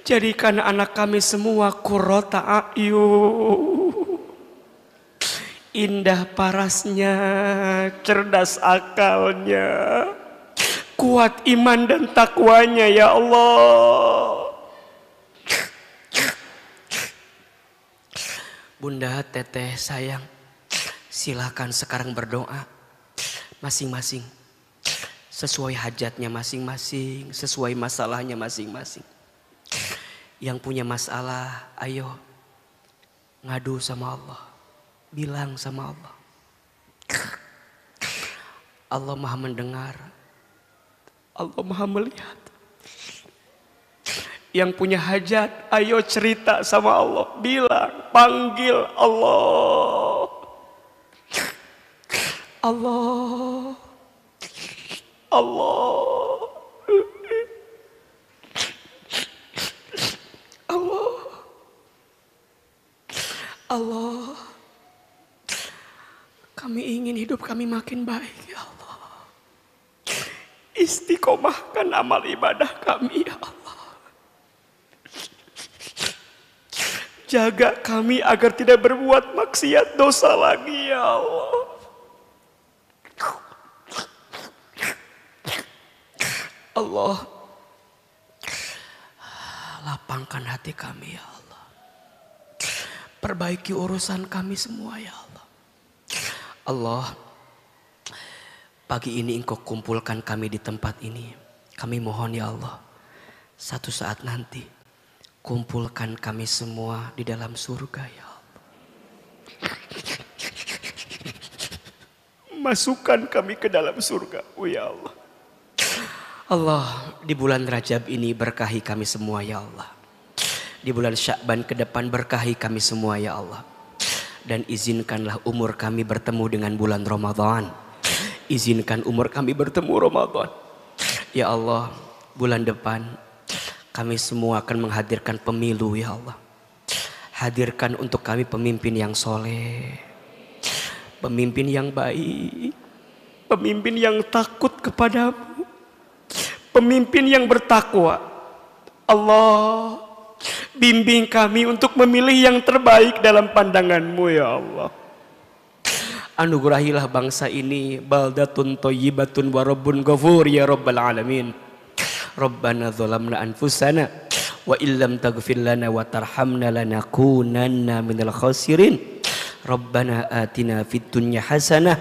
Jadikan anak kami semua qurrata a'yun, indah parasnya, cerdas akalnya, kuat iman dan takwanya ya Allah. Bunda, teteh, sayang, silakan sekarang berdoa masing-masing sesuai hajatnya masing-masing, sesuai masalahnya masing-masing. Yang punya masalah, ayo ngadu sama Allah, bilang sama Allah. Allah Maha mendengar, Allah Maha melihat. Yang punya hajat, ayo cerita sama Allah, bilang, panggil Allah. Allah, Allah, Allah, Allah. Kami ingin hidup kami makin baik ya Allah. Istiqomahkan amal ibadah kami ya Allah. Jaga kami agar tidak berbuat maksiat dosa lagi ya Allah. Allah, lapangkan hati kami ya Allah. Perbaiki urusan kami semua ya Allah. Allah, pagi ini Engkau kumpulkan kami di tempat ini. Kami mohon ya Allah, satu saat nanti kumpulkan kami semua di dalam surga ya Allah. Masukkan kami ke dalam surga, ya Allah. Allah, di bulan Rajab ini berkahi kami semua ya Allah. Di bulan Sya'ban ke depan berkahi kami semua ya Allah. Dan izinkanlah umur kami bertemu dengan bulan Ramadan. Izinkan umur kami bertemu Ramadan. Ya Allah, bulan depan kami semua akan menghadirkan pemilu ya Allah. Hadirkan untuk kami pemimpin yang soleh, pemimpin yang baik, pemimpin yang takut kepadamu, pemimpin yang bertakwa. Allah, bimbing kami untuk memilih yang terbaik dalam pandanganmu ya Allah. Anugerahilah bangsa ini baldatun thayyibatun wa rabbun ghafur ya rabbal alamin. Rabbana zalamna anfusana wa illam taghfir lana wa tarhamna lanakunanna minal khasirin. Rabbana atina fid dunya hasanah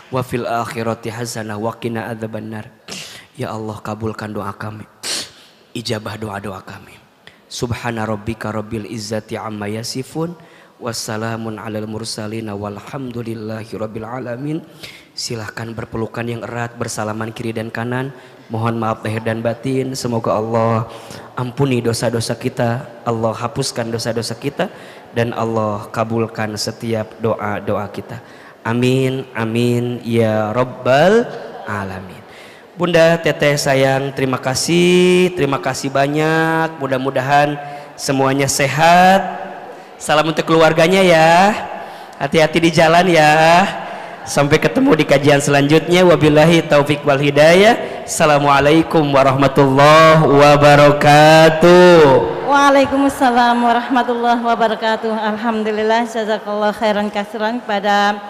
wa fil akhirati hasanah wa qina adzabannar. Ya Allah, kabulkan doa kami, ijabah doa-doa kami. Subhana rabbika rabbil izzati amma yasifun, wassalamun alal mursalin, walhamdulillahi rabbil alamin. Silahkan berpelukan yang erat, bersalaman kiri dan kanan. Mohon maaf lahir dan batin. Semoga Allah ampuni dosa-dosa kita, Allah hapuskan dosa-dosa kita, dan Allah kabulkan setiap doa-doa kita. Amin, amin ya rabbal alamin. Bunda, teteh sayang, terima kasih banyak. Mudah-mudahan semuanya sehat. Salam untuk keluarganya ya. Hati-hati di jalan ya. Sampai ketemu di kajian selanjutnya. Wabillahi taufik wal hidayah. Assalamualaikum warahmatullahi wabarakatuh. Waalaikumsalam warahmatullahi wabarakatuh. Alhamdulillah, jazakallah khairan katsiran kepada